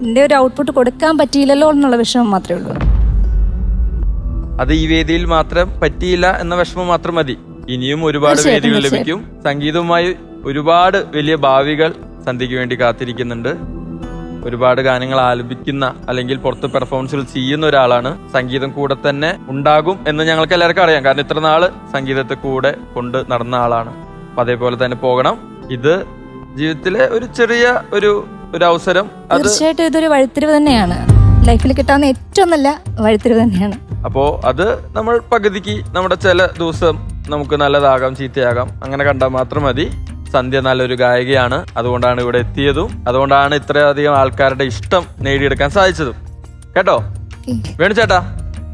എൻ്റെ ഒരു ഔട്ട്പുട്ട് കൊടുക്കാൻ പറ്റിയില്ലല്ലോ എന്നുള്ള വിഷമം മാത്രമേ ഉള്ളൂ. അത് ഈ വേദിയിൽ മാത്രം പറ്റിയില്ല എന്ന വിഷമം മാത്രം മതി. ഇനിയും ഒരുപാട് വേദികൾ ലഭിക്കും. സംഗീതവുമായി ഒരുപാട് വലിയ ഭാവികൾ സന്ധ്യയ്ക്ക് വേണ്ടി കാത്തിരിക്കുന്നുണ്ട്. ഒരുപാട് ഗാനങ്ങൾ ആലപിക്കുന്ന അല്ലെങ്കിൽ പുറത്ത് പെർഫോമൻസുകൾ ചെയ്യുന്ന ഒരാളാണ്. സംഗീതം കൂടെ തന്നെ ഉണ്ടാകും എന്ന് ഞങ്ങൾക്ക് എല്ലാവർക്കും അറിയാം. കാരണം ഇത്ര നാള് സംഗീതത്തെ കൂടെ കൊണ്ട് നടന്ന ആളാണ്. അപ്പൊ അതേപോലെ തന്നെ പോകണം. ഇത് ജീവിതത്തിലെ ഒരു ചെറിയ ഒരു അവസരം. തീർച്ചയായിട്ടും ഇതൊരു വഴിത്തിരിവ് തന്നെയാണ്. ലൈഫിൽ കിട്ടാവുന്ന ഏറ്റവും നല്ല വഴിത്തിരിവ് തന്നെയാണ്. അപ്പോ അത് നമ്മൾ പകുതിക്ക് നമ്മുടെ ചില ദിവസം നമുക്ക് നല്ലതാകാം, ചീത്തയാകാം, അങ്ങനെ കണ്ടാൽ മാത്രം മതി. സന്ധ്യ നല്ലൊരു ഗായികയാണ്. അതുകൊണ്ടാണ് ഇവിടെ എത്തിയതും അതുകൊണ്ടാണ് ഇത്രയധികം ആൾക്കാരുടെ ഇഷ്ടം നേടിയെടുക്കാൻ സാധിച്ചതും. കേട്ടോ വേണു ചേട്ടാ,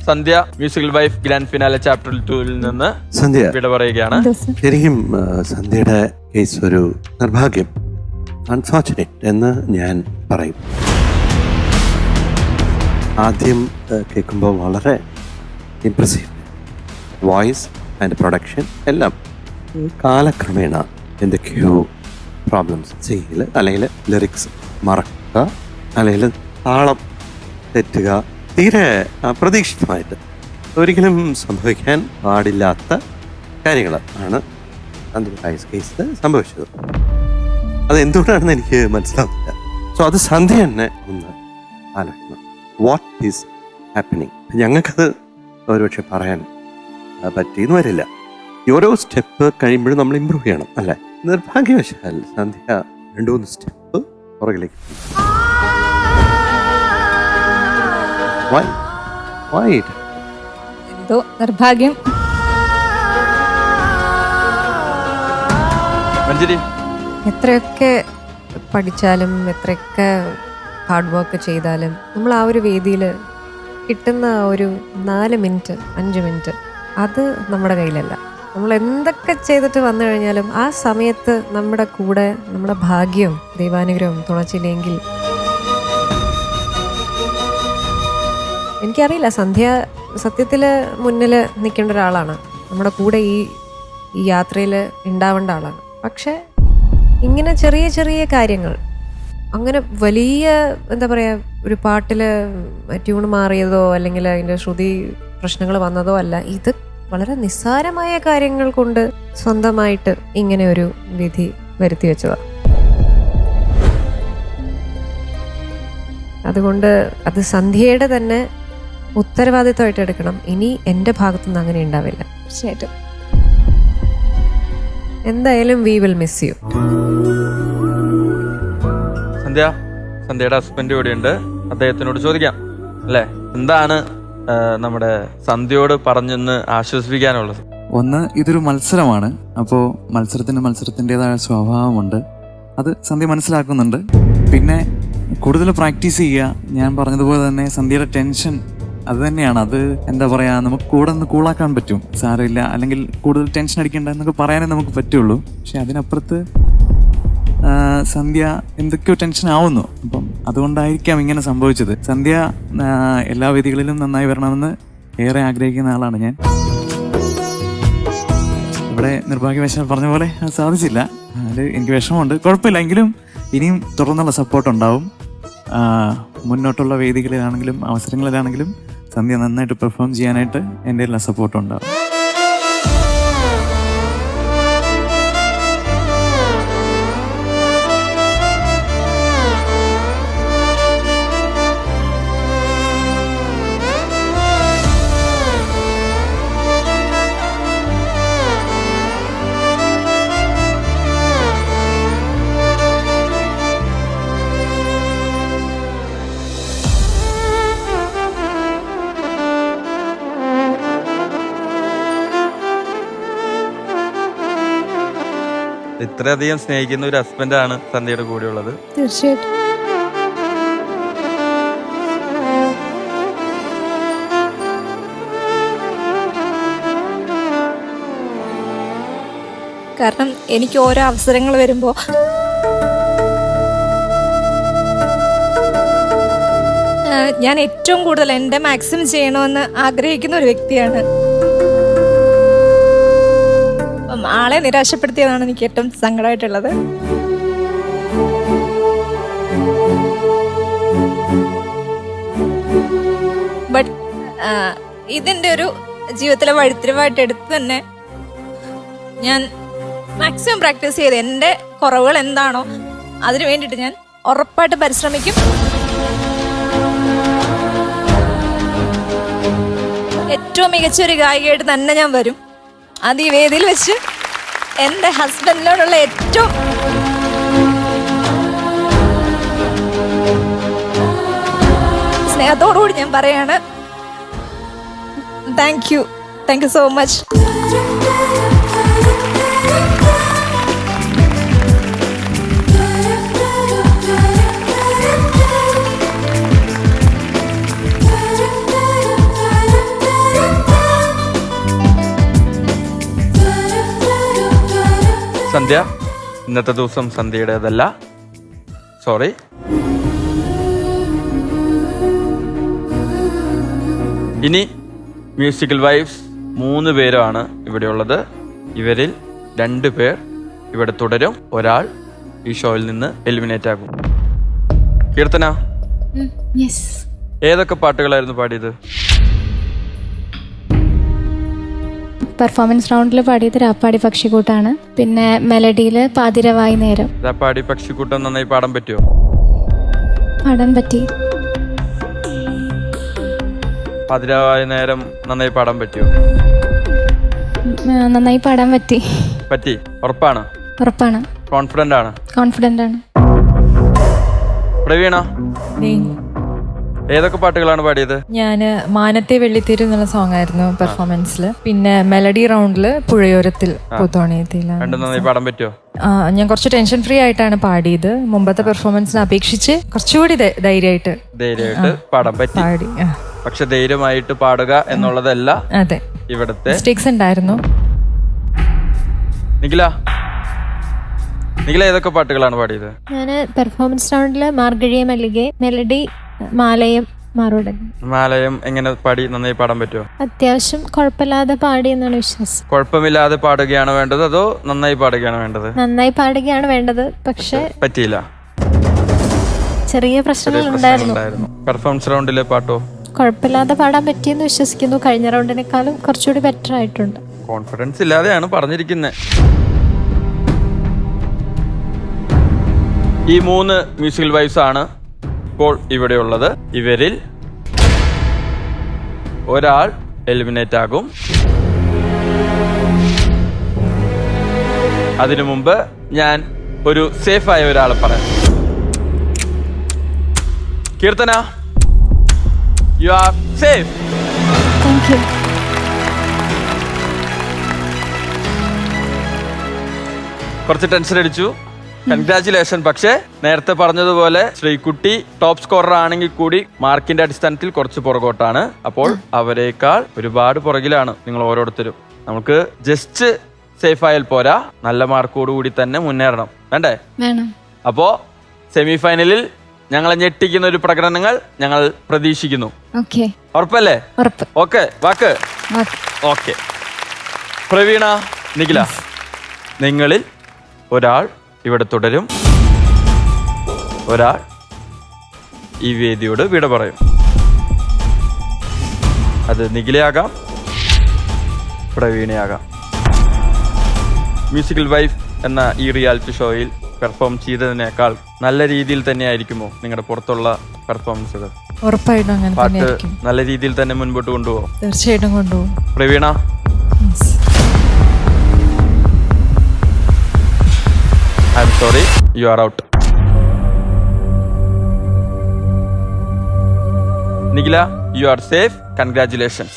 Sandhya musical wife grand finale chapter 2-ൽ നിന്ന് സന്ധ്യ വിട പറയുകയാണ്. ശരിക്കും സന്ധ്യയുടെ കേസ് ഒരു നിർഭാഗ്യം, അൺഫോർച്ചുനേറ്റ് എന്ന് ഞാൻ പറയും. ആദ്യം കേൾക്കുമ്പോൾ വളരെ ഇംപ്രസീവ് വോയിസ് ആൻഡ് പ്രൊഡക്ഷൻ എല്ലാം. കാലക്രമേണ എന്തൊക്കെയോ പ്രോബ്ലംസ് ചെയ്യൽ, അല്ലെങ്കിൽ ലിറിക്സ് മറക്കുക, അല്ലെങ്കിൽ താളം തെറ്റുക, തീരെ അപ്രതീക്ഷിതമായിട്ട് ഒരിക്കലും സംഭവിക്കാൻ പാടില്ലാത്ത കാര്യങ്ങൾ ആണ് സന്ധ്യ കേസിൽ സംഭവിച്ചത്. അതെന്തുകൊണ്ടാണെന്ന് എനിക്ക് മനസ്സിലാവില്ല. സോ അത് സന്ധ്യ തന്നെ ഒന്ന് ആലോചിക്കണം, വാട്ട് ഈസ് ഹാപ്പനിങ്. ഞങ്ങൾക്കത് ഒരുപക്ഷെ പറയാൻ പറ്റിയെന്ന് വരില്ല. ഓരോ സ്റ്റെപ്പ് കഴിയുമ്പോഴും നമ്മൾ ഇമ്പ്രൂവ് ചെയ്യണം, അല്ലേ? നിർഭാഗ്യവശാൽ സന്ധ്യ 2-3 സ്റ്റെപ്പ് പുറകിലേക്ക്. എന്തോ നിർഭാഗ്യം. മഞ്ജരി, എത്രയൊക്കെ പഠിച്ചാലും എത്രയൊക്കെ ഹാർഡ് വർക്ക് ചെയ്താലും നമ്മൾ ആ ഒരു വേദിയിൽ കിട്ടുന്ന ഒരു 4 മിനിറ്റ് 5 മിനിറ്റ് അത് നമ്മുടെ കയ്യിലല്ല. നമ്മൾ എന്തൊക്കെ ചെയ്തിട്ട് വന്നു കഴിഞ്ഞാലും ആ സമയത്ത് നമ്മുടെ കൂടെ നമ്മുടെ ഭാഗ്യവും ദൈവാനുഗ്രഹവും തുണച്ചില്ലെങ്കിൽ, എനിക്കറിയില്ല, സന്ധ്യ സത്യത്തിൽ മുന്നിൽ നിൽക്കേണ്ട ഒരാളാണ്, നമ്മുടെ കൂടെ ഈ യാത്രയിൽ ഉണ്ടാവേണ്ട ആളാണ്. പക്ഷെ ഇങ്ങനെ ചെറിയ ചെറിയ കാര്യങ്ങൾ, അങ്ങനെ വലിയ എന്താ പറയുക, ഒരു പാട്ടിൽ ട്യൂൺ മാറിയതോ അല്ലെങ്കിൽ അതിൻ്റെ ശ്രുതി പ്രശ്നങ്ങൾ വന്നതോ അല്ല. ഇത് വളരെ നിസ്സാരമായ കാര്യങ്ങൾ കൊണ്ട് സ്വന്തമായിട്ട് ഇങ്ങനെ ഒരു വിധി വരുത്തി വെച്ചതാണ്. അതുകൊണ്ട് അത് സന്ധ്യയുടെ തന്നെ ഉത്തരവാദിത്വമായിട്ട് എടുക്കണം. ഇനി എൻ്റെ ഭാഗത്തുനിന്ന് അങ്ങനെ ഉണ്ടാവില്ല. തീർച്ചയായിട്ടും. എന്തായാലും വി വിൽ മിസ് യു. സന്ധ്യയുടെ ഹസ്ബൻഡ് ഇവിടെയുണ്ട്, അദ്ദേഹത്തിനോട് ചോദിക്കാം അല്ലേ, എന്താണ് നമ്മുടെ സന്ധ്യയോട് പറഞ്ഞെന്ന് ആശ്വസിപ്പിക്കാനുള്ളത്? ഒന്ന്, ഇതൊരു മത്സരമാണ്. അപ്പോൾ മത്സരത്തിൻ്റെതായ സ്വഭാവമുണ്ട്, അത് സന്ധ്യ മനസ്സിലാക്കുന്നുണ്ട്. പിന്നെ കൂടുതൽ പ്രാക്ടീസ് ചെയ്യുക. ഞാൻ പറഞ്ഞതുപോലെ തന്നെ സന്ധ്യയുടെ ടെൻഷൻ അത് തന്നെയാണ്. അത് എന്താ പറയുക, നമുക്ക് കൂടെ ഒന്ന് കൂളാക്കാൻ പറ്റും, സാരമില്ല, അല്ലെങ്കിൽ കൂടുതൽ ടെൻഷൻ അടിക്കേണ്ട എന്നൊക്കെ പറയാനേ നമുക്ക് പറ്റുള്ളൂ. പക്ഷെ അതിനപ്പുറത്ത് സന്ധ്യ എന്തൊക്കെയോ ടെൻഷൻ ആവുന്നു. അപ്പം അതുകൊണ്ടായിരിക്കാം ഇങ്ങനെ സംഭവിച്ചത്. സന്ധ്യ എല്ലാ വേദികളിലും നന്നായി വരണമെന്ന് ഏറെ ആഗ്രഹിക്കുന്ന ആളാണ് ഞാൻ. ഇവിടെ നിർഭാഗ്യവശാൽ പറഞ്ഞ പോലെ അത് സാധിച്ചില്ല. അതിൽ എനിക്ക് വിഷമമുണ്ട്. കുഴപ്പമില്ല, എങ്കിലും ഇനിയും തുടർന്നുള്ള സപ്പോർട്ടുണ്ടാവും. മുന്നോട്ടുള്ള വേദികളിലാണെങ്കിലും അവസരങ്ങളിലാണെങ്കിലും സന്ധ്യ നന്നായിട്ട് പെർഫോം ചെയ്യാനായിട്ട് എൻ്റെ എല്ലാ സപ്പോർട്ടും ഉണ്ടാവും. ഇത്രയധികം സ്നേഹിക്കുന്ന ഒരു ഹസ്ബൻഡാണ് സന്ധ്യയുടെ കൂടെ ഉള്ളത്. തീർച്ചയായിട്ടും. കാരണം എനിക്ക് ഓരോ അവസരങ്ങൾ വരുമ്പോൾ ഞാൻ ഏറ്റവും കൂടുതൽ എൻ്റെ മാക്സിമം ചെയ്യണമെന്ന് ആഗ്രഹിക്കുന്ന ഒരു വ്യക്തിയാണ്. ആളെ നിരാശപ്പെടുത്തിയതാണ് എനിക്ക് ഏറ്റവും സങ്കടമായിട്ടുള്ളത്. ബട്ട് ഇതിൻ്റെ ഒരു ജീവിതത്തിലെ വഴിത്തിരിവായിട്ട് എടുത്ത് തന്നെ ഞാൻ മാക്സിമം പ്രാക്ടീസ് ചെയ്ത് എൻ്റെ കുറവുകൾ എന്താണോ അതിനു വേണ്ടിയിട്ട് ഞാൻ ഉറപ്പായിട്ട് പരിശ്രമിക്കും. ഏറ്റവും മികച്ച ഒരു ഗായികയായിട്ട് തന്നെ ഞാൻ വരും. അത് ഈ വേദിയിൽ വെച്ച് എൻ്റെ ഹസ്ബൻഡിനോടുള്ള ഏറ്റവും സ്നേഹത്തോടുകൂടി ഞാൻ പറയാണ്, താങ്ക് യു സോ മച്ച്. സന്ധ്യ, ഇന്നത്തെ ദിവസം സന്ധ്യയുടേതല്ല, സോറി. ഇനി മ്യൂസിക്കൽ വൈബ്സ് 3 പേരാണ് ഇവിടെയുള്ളത്. ഇവരിൽ 2 പേർ ഇവിടെ തുടരും, ഒരാൾ ഈ ഷോയിൽ നിന്ന് എലിമിനേറ്റ് ആകും. കീർത്തന, ഏതൊക്കെ പാട്ടുകളായിരുന്നു പാടിയത്? പെർഫോമൻസ് റൗണ്ടിൽ പാടിയത് രാപ്പാടി പക്ഷിക്കൂട്ടാണ്. പിന്നെ മെലഡിയിൽ പാതിരവായി നേരം. രാപ്പാടി പക്ഷിക്കൂട്ടം നന്നായി പാടാൻ പറ്റുമോ? പാടാൻ പറ്റി. പാതിരവായി നേരം നന്നായി പാടാൻ പറ്റുമോ? നന്നായി പാടാൻ പറ്റി. പറ്റി? ഉറപ്പാണ്? ഉറപ്പാണ്. കോൺഫിഡന്റ് ആണ്? കോൺഫിഡന്റ് ആണ്. പ്രവീണ, ഏതൊക്കെ പാട്ടുകളാണ് പാടിയത്? ഞാന് മാനത്തെ വെള്ളിത്തേര് എന്നുള്ള സോങ് ആയിരുന്നു പെർഫോമൻസിൽ. പിന്നെ മെലഡി റൗണ്ടില് പുഴയോരത്തിൽ പൂത്തോണിയത്തിലാണ്. രണ്ടും നന്നായി പാടാൻ പറ്റുമോ? ഞാൻ കുറച്ച് ടെൻഷൻ ഫ്രീ ആയിട്ടാണ് പാടിയത്. മുമ്പത്തെ പെർഫോമൻസിനെ അപേക്ഷിച്ച് കുറച്ചുകൂടി ധൈര്യമായിട്ട് പാടാൻ പറ്റി. പക്ഷെ ധൈര്യമായിട്ട് പാടുക എന്നുള്ളതല്ല അതെ ഇവിടുത്തെ മിസ്റ്റേക്സ് ഉണ്ടായിരുന്നു. നിഖില ഏതൊക്കെ പാട്ടുകളാണ് പാടിയത്? ഞാൻ പെർഫോമൻസ് റൗണ്ടിൽ മാർഗഴിയ മല്ലികെ, മെലഡി മാലയം മാറുടങ്ങി. മാലയം എങ്ങനെ പാടി? നന്നായി പാടാൻ പറ്റുമോ? അത്യാവശ്യം കുഴപ്പമില്ലാതെ പാടി എന്നാണ് വിശ്വാസം. കുഴപ്പമില്ലാതെ പാടുകയാണ് വേണ്ടത് അതോ നന്നായി പാടുകയാണ് വേണ്ടത്? നന്നായി പാടുകയാണ് വേണ്ടത്, പക്ഷെ പറ്റിയില്ല. ചെറിയ പ്രശ്നങ്ങൾ ഉണ്ടായിരുന്നു. പെർഫോമൻസ് റൗണ്ടിലെ പാട്ടോ? കുഴപ്പമില്ലാതെ പാടാൻ പറ്റിയെന്ന് വിശ്വസിക്കുന്നു. കഴിഞ്ഞ റൗണ്ടിനേക്കാളും കുറച്ചുകൂടി ബെറ്റർ ആയിട്ടുണ്ട്. കോൺഫിഡൻസ് ഇല്ലാതെയാണ് പറഞ്ഞിരിക്കുന്നത്. ഈ 3 മ്യൂസിക്കൽ വൈബ്സ് ആണ് ഇപ്പോൾ ഇവിടെയുള്ളത്. ഇവരിൽ ഒരാൾ എലിമിനേറ്റ് ആകും. അതിനു മുമ്പ് ഞാൻ ഒരു സേഫായ ഒരാളെ പറയാം. Keerthana, U are safe. Thank you. കുറച്ച് ടെൻഷൻ അടിച്ചു. കൺഗ്രാറ്റുലേഷൻ. പക്ഷേ നേരത്തെ പറഞ്ഞതുപോലെ ശ്രീകുട്ടി ടോപ്പ് സ്കോറർ ആണെങ്കിൽ കൂടി മാർക്കിന്റെ അടിസ്ഥാനത്തിൽ കുറച്ച് പുറകോട്ടാണ്. അപ്പോൾ അവരെക്കാൾ ഒരുപാട് പുറകിലാണ് നിങ്ങൾ ഓരോരുത്തരും. നമുക്ക് ജസ്റ്റ് സേഫ് ആയാൽ പോരാ, നല്ല മാർക്കോടുകൂടി തന്നെ മുന്നേറണം. വേണ്ടേ? അപ്പോ സെമി ഫൈനലിൽ ഞങ്ങളെ ഞെട്ടിക്കുന്ന ഒരു പ്രകടനങ്ങൾ ഞങ്ങൾ പ്രതീക്ഷിക്കുന്നു. ഉറപ്പല്ലേ? ഓക്കെ, വാക്ക് ഓക്കെ. പ്രവീണ, നിഖില, നിങ്ങളിൽ ഒരാൾ ഇവിടെ തുടരും, ഒരാൾ ഈ വേദിയോട് വിട പറയും. അത് നിഖിലയാകാം, പ്രവീണയാകാം. മ്യൂസിക്കൽ വൈഫ് എന്ന ഈ റിയാലിറ്റി ഷോയിൽ പെർഫോം ചെയ്തതിനേക്കാൾ നല്ല രീതിയിൽ തന്നെ ആയിരിക്കുമോ നിങ്ങളുടെ പുറത്തുള്ള പെർഫോമൻസുകൾ? ഉറപ്പായിട്ടും അങ്ങനെ പാട്ട് നല്ല രീതിയിൽ തന്നെ മുൻപോട്ട് കൊണ്ടുപോകും. തീർച്ചയായിട്ടും കൊണ്ടുപോകും. Praveena, I'm sorry, you are out. Nikhila, you are safe. Congratulations.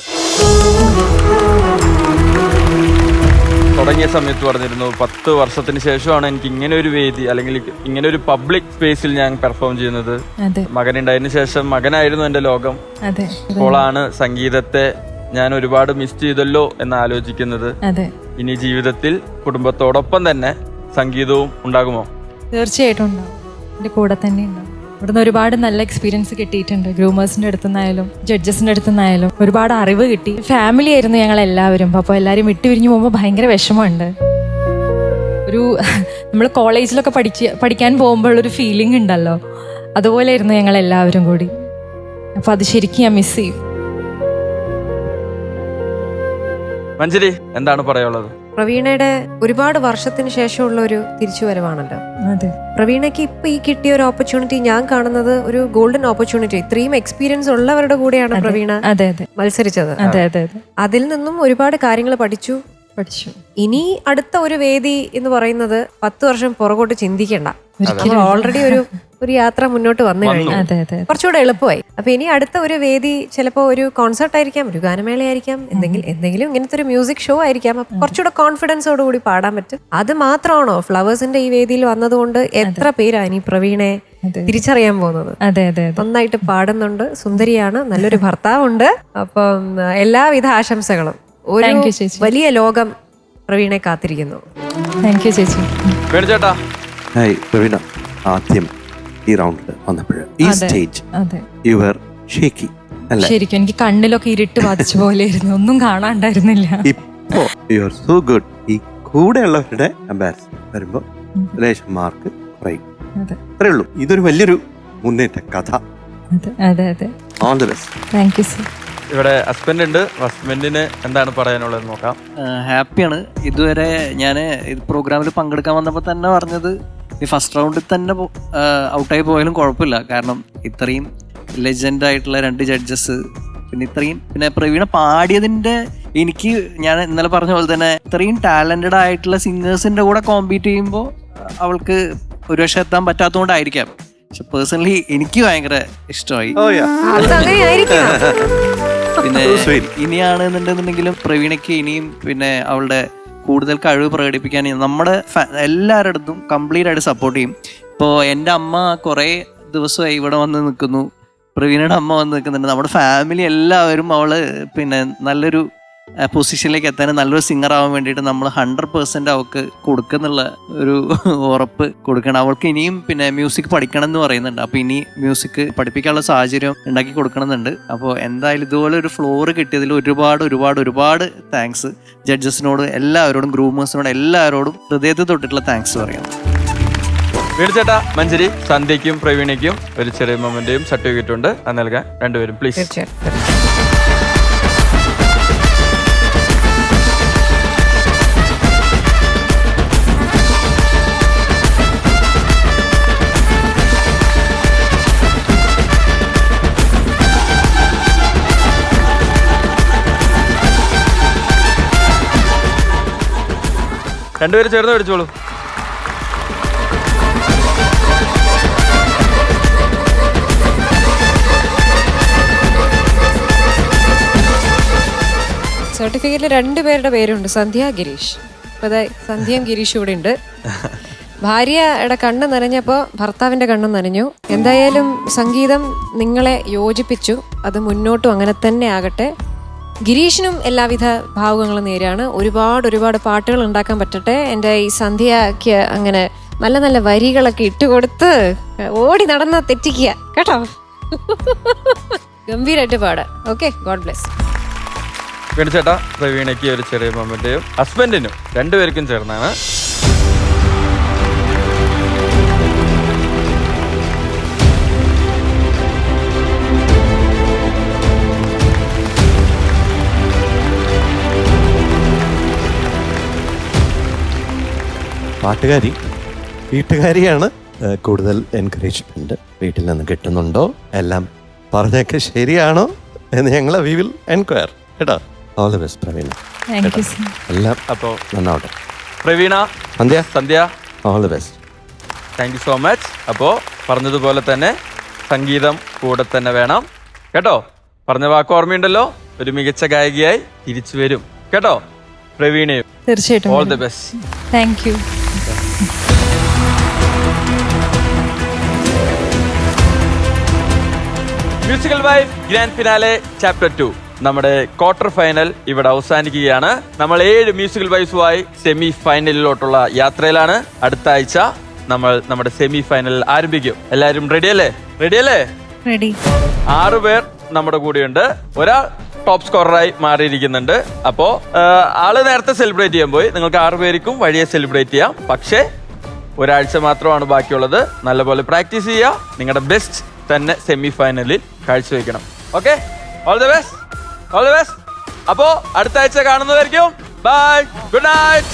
തുടങ്ങിയ സമയത്ത് പറഞ്ഞിരുന്നു 10 വർഷത്തിന് ശേഷമാണ് എനിക്ക് ഇങ്ങനെ ഒരു വേദി അല്ലെങ്കിൽ ഇങ്ങനെ ഒരു പബ്ലിക് സ്പേസിൽ ഞാൻ പെർഫോം ചെയ്യുന്നത്. മകനുണ്ടായതിനു ശേഷം മകനായിരുന്നു എന്റെ ലോകം. അപ്പോഴാണ് സംഗീതത്തെ ഞാൻ ഒരുപാട് മിസ് ചെയ്തല്ലോ എന്ന് ആലോചിക്കുന്നത്. ഇനി ജീവിതത്തിൽ കുടുംബത്തോടൊപ്പം തന്നെ സംഗീതവും ഉണ്ടാകുമോ? തീർച്ചയായിട്ടും ഉണ്ടാവും. എൻ്റെ കൂടെ തന്നെ ഉണ്ടാവും. ഇവിടുന്ന് ഒരുപാട് നല്ല എക്സ്പീരിയൻസ് കിട്ടിയിട്ടുണ്ട്. ഗ്രൂമേഴ്സിൻ്റെ അടുത്തുനിന്നായാലും ജഡ്ജസിൻ്റെ അടുത്തുനിന്നായാലും ഒരുപാട് അറിവ് കിട്ടി. ഫാമിലി ആയിരുന്നു ഞങ്ങൾ എല്ലാവരും. അപ്പോൾ എല്ലാവരും വിട്ടുപിരിഞ്ഞു പോകുമ്പോൾ ഭയങ്കര വിഷമമുണ്ട്. ഒരു നമ്മൾ കോളേജിലൊക്കെ പഠിക്കാൻ പോകുമ്പോഴൊരു ഫീലിംഗ് ഉണ്ടല്ലോ, അതുപോലെ ആയിരുന്നു ഞങ്ങൾ എല്ലാവരും കൂടി. അപ്പോൾ അത് ശരിക്കും ഞാൻ മിസ് ചെയ്യും. മഞ്ജരി, എന്താണ് പറയാനുള്ളത്? പ്രവീണയുടെ ഒരുപാട് വർഷത്തിന് ശേഷമുള്ള ഒരു തിരിച്ചുവരവാണല്ലോ. അതെ, പ്രവീണയ്ക്ക് ഇപ്പൊ ഈ കിട്ടിയ ഒരു ഓപ്പർച്യൂണിറ്റി ഞാൻ കാണുന്നത് ഒരു ഗോൾഡൻ ഓപ്പർച്യൂണിറ്റി. ഇത്രയും എക്സ്പീരിയൻസ് ഉള്ളവരുടെ കൂടെയാണ് പ്രവീണ മത്സരിച്ചത്. അതെ അതെ അതെ. അതിൽ നിന്നും ഒരുപാട് കാര്യങ്ങൾ പഠിച്ചു. ഇനി അടുത്ത ഒരു വേദി എന്ന് പറയുന്നത് 10 വർഷം പുറകോട്ട് ചിന്തിക്കണ്ട. ഓൾറെഡി ഒരു യാത്ര മുന്നോട്ട് വന്നു കഴിഞ്ഞു, കുറച്ചുകൂടെ എളുപ്പമായി. അപ്പൊ ഇനി അടുത്ത ഒരു വേദി ചിലപ്പോ ഒരു കോൺസെർട്ട് ആയിരിക്കാം, ഒരു ഗാനമേള ആയിരിക്കാം, എന്തെങ്കിലും ഇങ്ങനത്തെ ഒരു മ്യൂസിക് ഷോ ആയിരിക്കാം. കുറച്ചുകൂടെ കോൺഫിഡൻസോട് കൂടി പാടാൻ പറ്റും. അത് മാത്രമാണോ ഫ്ലവേഴ്സിന്റെ ഈ വേദിയിൽ വന്നതുകൊണ്ട് എത്ര പേരാണ് ഇനി പ്രവീണെ തിരിച്ചറിയാൻ പോകുന്നത്? അതെ അതെ, നന്നായിട്ട് പാടുന്നുണ്ട്, സുന്ദരിയാണ്, നല്ലൊരു ഭർത്താവുണ്ട്. അപ്പം എല്ലാവിധ ആശംസകളും. ഒരു വലിയ ലോകം പ്രവീണെ കാത്തിരിക്കുന്നു. താങ്ക് യു ചേച്ചി. ചേട്ടാ, ഹായ് പ്രവീണ. ആദ്യം ഈ റൗണ്ടിൽ വന്നപ്പോൾ ഈ സ്റ്റേജ് യു വർ ഷേക്കി അല്ലേ? ശരിക്കും എനിക്ക് കണ്ണിലൊക്കെ ഇരുട്ട് ബാധിച്ച പോലെയായിരുന്നു, ഒന്നും കാണാണ്ടായിരുന്നില്ല. ഇപ്പോ യു ആർ സോ ഗുഡ്. ഈ കൂടെയുള്ളവരുടെ അംബാസിഡർ വരുമ്പോ ലേശം മാർക്ക് കുറയും. അത്രേ ഉള്ളൂ. ഇതൊരു വലിയൊരു മുന്നേറ്റ കഥ. All the best. Thank you sir. ഇവിടെ ഹസ്ബൻഡ് ഉണ്ട്. ഹസ്ബൻഡിന് എന്താണ് പറയാനുള്ളത് നോക്കാം. ഹാപ്പിയാണ്. ഇതുവരെ ഞാൻ ഇത് പ്രോഗ്രാമിൽ പങ്കെടുക്കാൻ വന്നപ്പോൾ തന്നെ പറഞ്ഞത് ഈ ഫസ്റ്റ് റൗണ്ടിൽ തന്നെ ഔട്ടായി പോയാലും കുഴപ്പമില്ല. കാരണം ഇത്രയും ലെജൻഡ് ആയിട്ടുള്ള 2 ജഡ്ജസ്, പിന്നെ പ്രവീണ പാടിയതിൻ്റെ എനിക്ക് ഞാൻ ഇന്നലെ പറഞ്ഞ പോലെ തന്നെ ഇത്രയും ടാലന്റഡ് ആയിട്ടുള്ള സിംഗേഴ്സിന്റെ കൂടെ കോമ്പീറ്റ് ചെയ്യുമ്പോൾ അവൾക്ക് ഒരു പക്ഷെ എത്താൻ പറ്റാത്തതുകൊണ്ടായിരിക്കാം. പക്ഷെ പേഴ്സണലി എനിക്ക് ഭയങ്കര ഇഷ്ടമായി. പിന്നെ ഇനിയാണെന്നുണ്ടെന്നുണ്ടെങ്കിലും പ്രവീണയ്ക്ക് ഇനിയും പിന്നെ അവളുടെ കൂടുതൽ കഴിവ് പ്രകടിപ്പിക്കാൻ നമ്മുടെ എല്ലാവരുടെ അടുത്തും കംപ്ലീറ്റ് ആയിട്ട് സപ്പോർട്ട് ചെയ്യും. ഇപ്പോൾ എൻ്റെ അമ്മ കുറേ ദിവസമായി ഇവിടെ വന്ന് നിൽക്കുന്നു, പ്രവീണയുടെ അമ്മ വന്ന് നിൽക്കുന്നുണ്ട്. നമ്മുടെ ഫാമിലി എല്ലാവരും അവള് പിന്നെ നല്ലൊരു പൊസിഷനിലേക്ക് എത്താൻ, നല്ലൊരു സിംഗർ ആവാൻ വേണ്ടിയിട്ട് നമ്മൾ 100% അവൾക്ക് കൊടുക്കുന്നുള്ള ഒരു ഉറപ്പ് കൊടുക്കണം. അവൾക്ക് ഇനിയും പിന്നെ മ്യൂസിക് പഠിക്കണം എന്ന് പറയുന്നുണ്ട്. അപ്പോൾ ഇനി മ്യൂസിക് പഠിപ്പിക്കാനുള്ള സാഹചര്യം ഉണ്ടാക്കി കൊടുക്കണമെന്നുണ്ട്. അപ്പോൾ എന്തായാലും ഇതുപോലെ ഒരു ഫ്ലോർ കിട്ടിയതിൽ ഒരുപാട് ഒരുപാട് ഒരുപാട് താങ്ക്സ് ജഡ്ജസിനോട്, എല്ലാവരോടും, ഗ്രൂമേഴ്സിനോട്, എല്ലാവരോടും ഹൃദയത്തിൽ തൊട്ടിട്ടുള്ള താങ്ക്സ് പറയണം. ചേട്ടാ, മഞ്ജരി, സന്ധ്യയ്ക്കും പ്രവീണയ്ക്കും ഒരു ചെറിയ മൊമെന്റേയും സർട്ടിഫിക്കറ്റ് ഉണ്ട്, അത് നൽകാൻ രണ്ടുപേരും പ്ലീസ്. രണ്ടുപേരും ചേർന്ന് മേടിച്ചോളൂ. സർട്ടിഫിക്കറ്റിൽ 2 പേരുടെ പേരുണ്ട്, സന്ധ്യ, ഗിരീഷ്. അതെ, സന്ധ്യയും ഗിരീഷും ഇവിടെ ഉണ്ട്. ഭാര്യയുടെ കണ്ണ് നനഞ്ഞപ്പോൾ ഭർത്താവിന്റെ കണ്ണും നനഞ്ഞു. എന്തായാലും സംഗീതം നിങ്ങളെ യോജിപ്പിച്ചു, അത് മുന്നോട്ടും അങ്ങനെ തന്നെ ആകട്ടെ. ഗിരീഷിനും എല്ലാവിധ ഭാവുകങ്ങളും നേരാണ്. ഒരുപാട് പാട്ടുകൾ ഉണ്ടാക്കാൻ പറ്റട്ടെ. എൻ്റെ ഈ സന്ധ്യയ്ക്ക് അങ്ങനെ നല്ല നല്ല വരികളൊക്കെ ഇട്ടുകൊടുത്ത് ഓടി നടന്ന തെറ്റിക്കുക കേട്ടോ. ഗംഭീരമായിട്ട് പാടാം. Okay, God bless. ചേട്ടാ, പ്രവീണയ്ക്ക് ഒരു ചെറിയ മൊമെന്റേയും ഹസ്ബൻഡിനും രണ്ടുപേർക്കും ചേർന്നാണ്. പാട്ടുകാരി വീട്ടുകാരിയാണ്. കൂടുതൽ എൻകറേജ്മെന്റ് വീട്ടിൽ നിന്ന് കിട്ടുന്നുണ്ടോ, എല്ലാം പറഞ്ഞൊക്കെ ശരിയാണോ എന്ന് ഞങ്ങൾ വി വിൽ എൻക്വയർ കേട്ടോ. All the best Praveena. എല്ലാം അപ്പോൾ നന്നാവട്ടെ. Praveena, Sandhya, all the best. Thank you so much. അപ്പോൾ പറഞ്ഞതുപോലെ തന്നെ സംഗീതം കൂടെ തന്നെ വേണം കേട്ടോ. പറഞ്ഞ വാക്ക് ഓർമ്മയുണ്ടല്ലോ. ഒരു മികച്ച ഗായികയായി തിരിച്ചു വരും കേട്ടോ. പ്രവീണയും തീർച്ചയായിട്ടും all the best. Thank you. Musical wife grand finale chapter 2 നമ്മുടെ ക്വാർട്ടർ ഫൈനൽ ഇവിടെ അവസാനിക്കുകയാണ്. നമ്മൾ 7 മ്യൂസിക്കൽ വൈസുമായി സെമി ഫൈനലിലോട്ടുള്ള യാത്രയിലാണ്. അടുത്ത ആഴ്ച നമ്മൾ നമ്മുടെ സെമി ഫൈനൽ ആരംഭിക്കും. എല്ലാവരും റെഡിയല്ലേ? 6 പേർ നമ്മുടെ കൂടെയുണ്ട്. ഒരാൾ ടോപ്പ് സ്കോററായി മാറിയിരിക്കുന്നുണ്ട്. അപ്പോ ആള് നേരത്തെ സെലിബ്രേറ്റ് ചെയ്യാൻ പോയി. നിങ്ങൾക്ക് 6 പേർക്കും വഴിയെ സെലിബ്രേറ്റ് ചെയ്യാം. പക്ഷേ ഒരാഴ്ച മാത്രമാണ് ബാക്കിയുള്ളത്. നല്ലപോലെ പ്രാക്ടീസ് ചെയ്യുക. നിങ്ങളുടെ ബെസ്റ്റ് തന്നെ സെമി ഫൈനലിൽ കാഴ്ചവെക്കണം. Okay, all the best. അപ്പോ അടുത്ത ആഴ്ച കാണുന്നതായിരിക്കും. By, good night.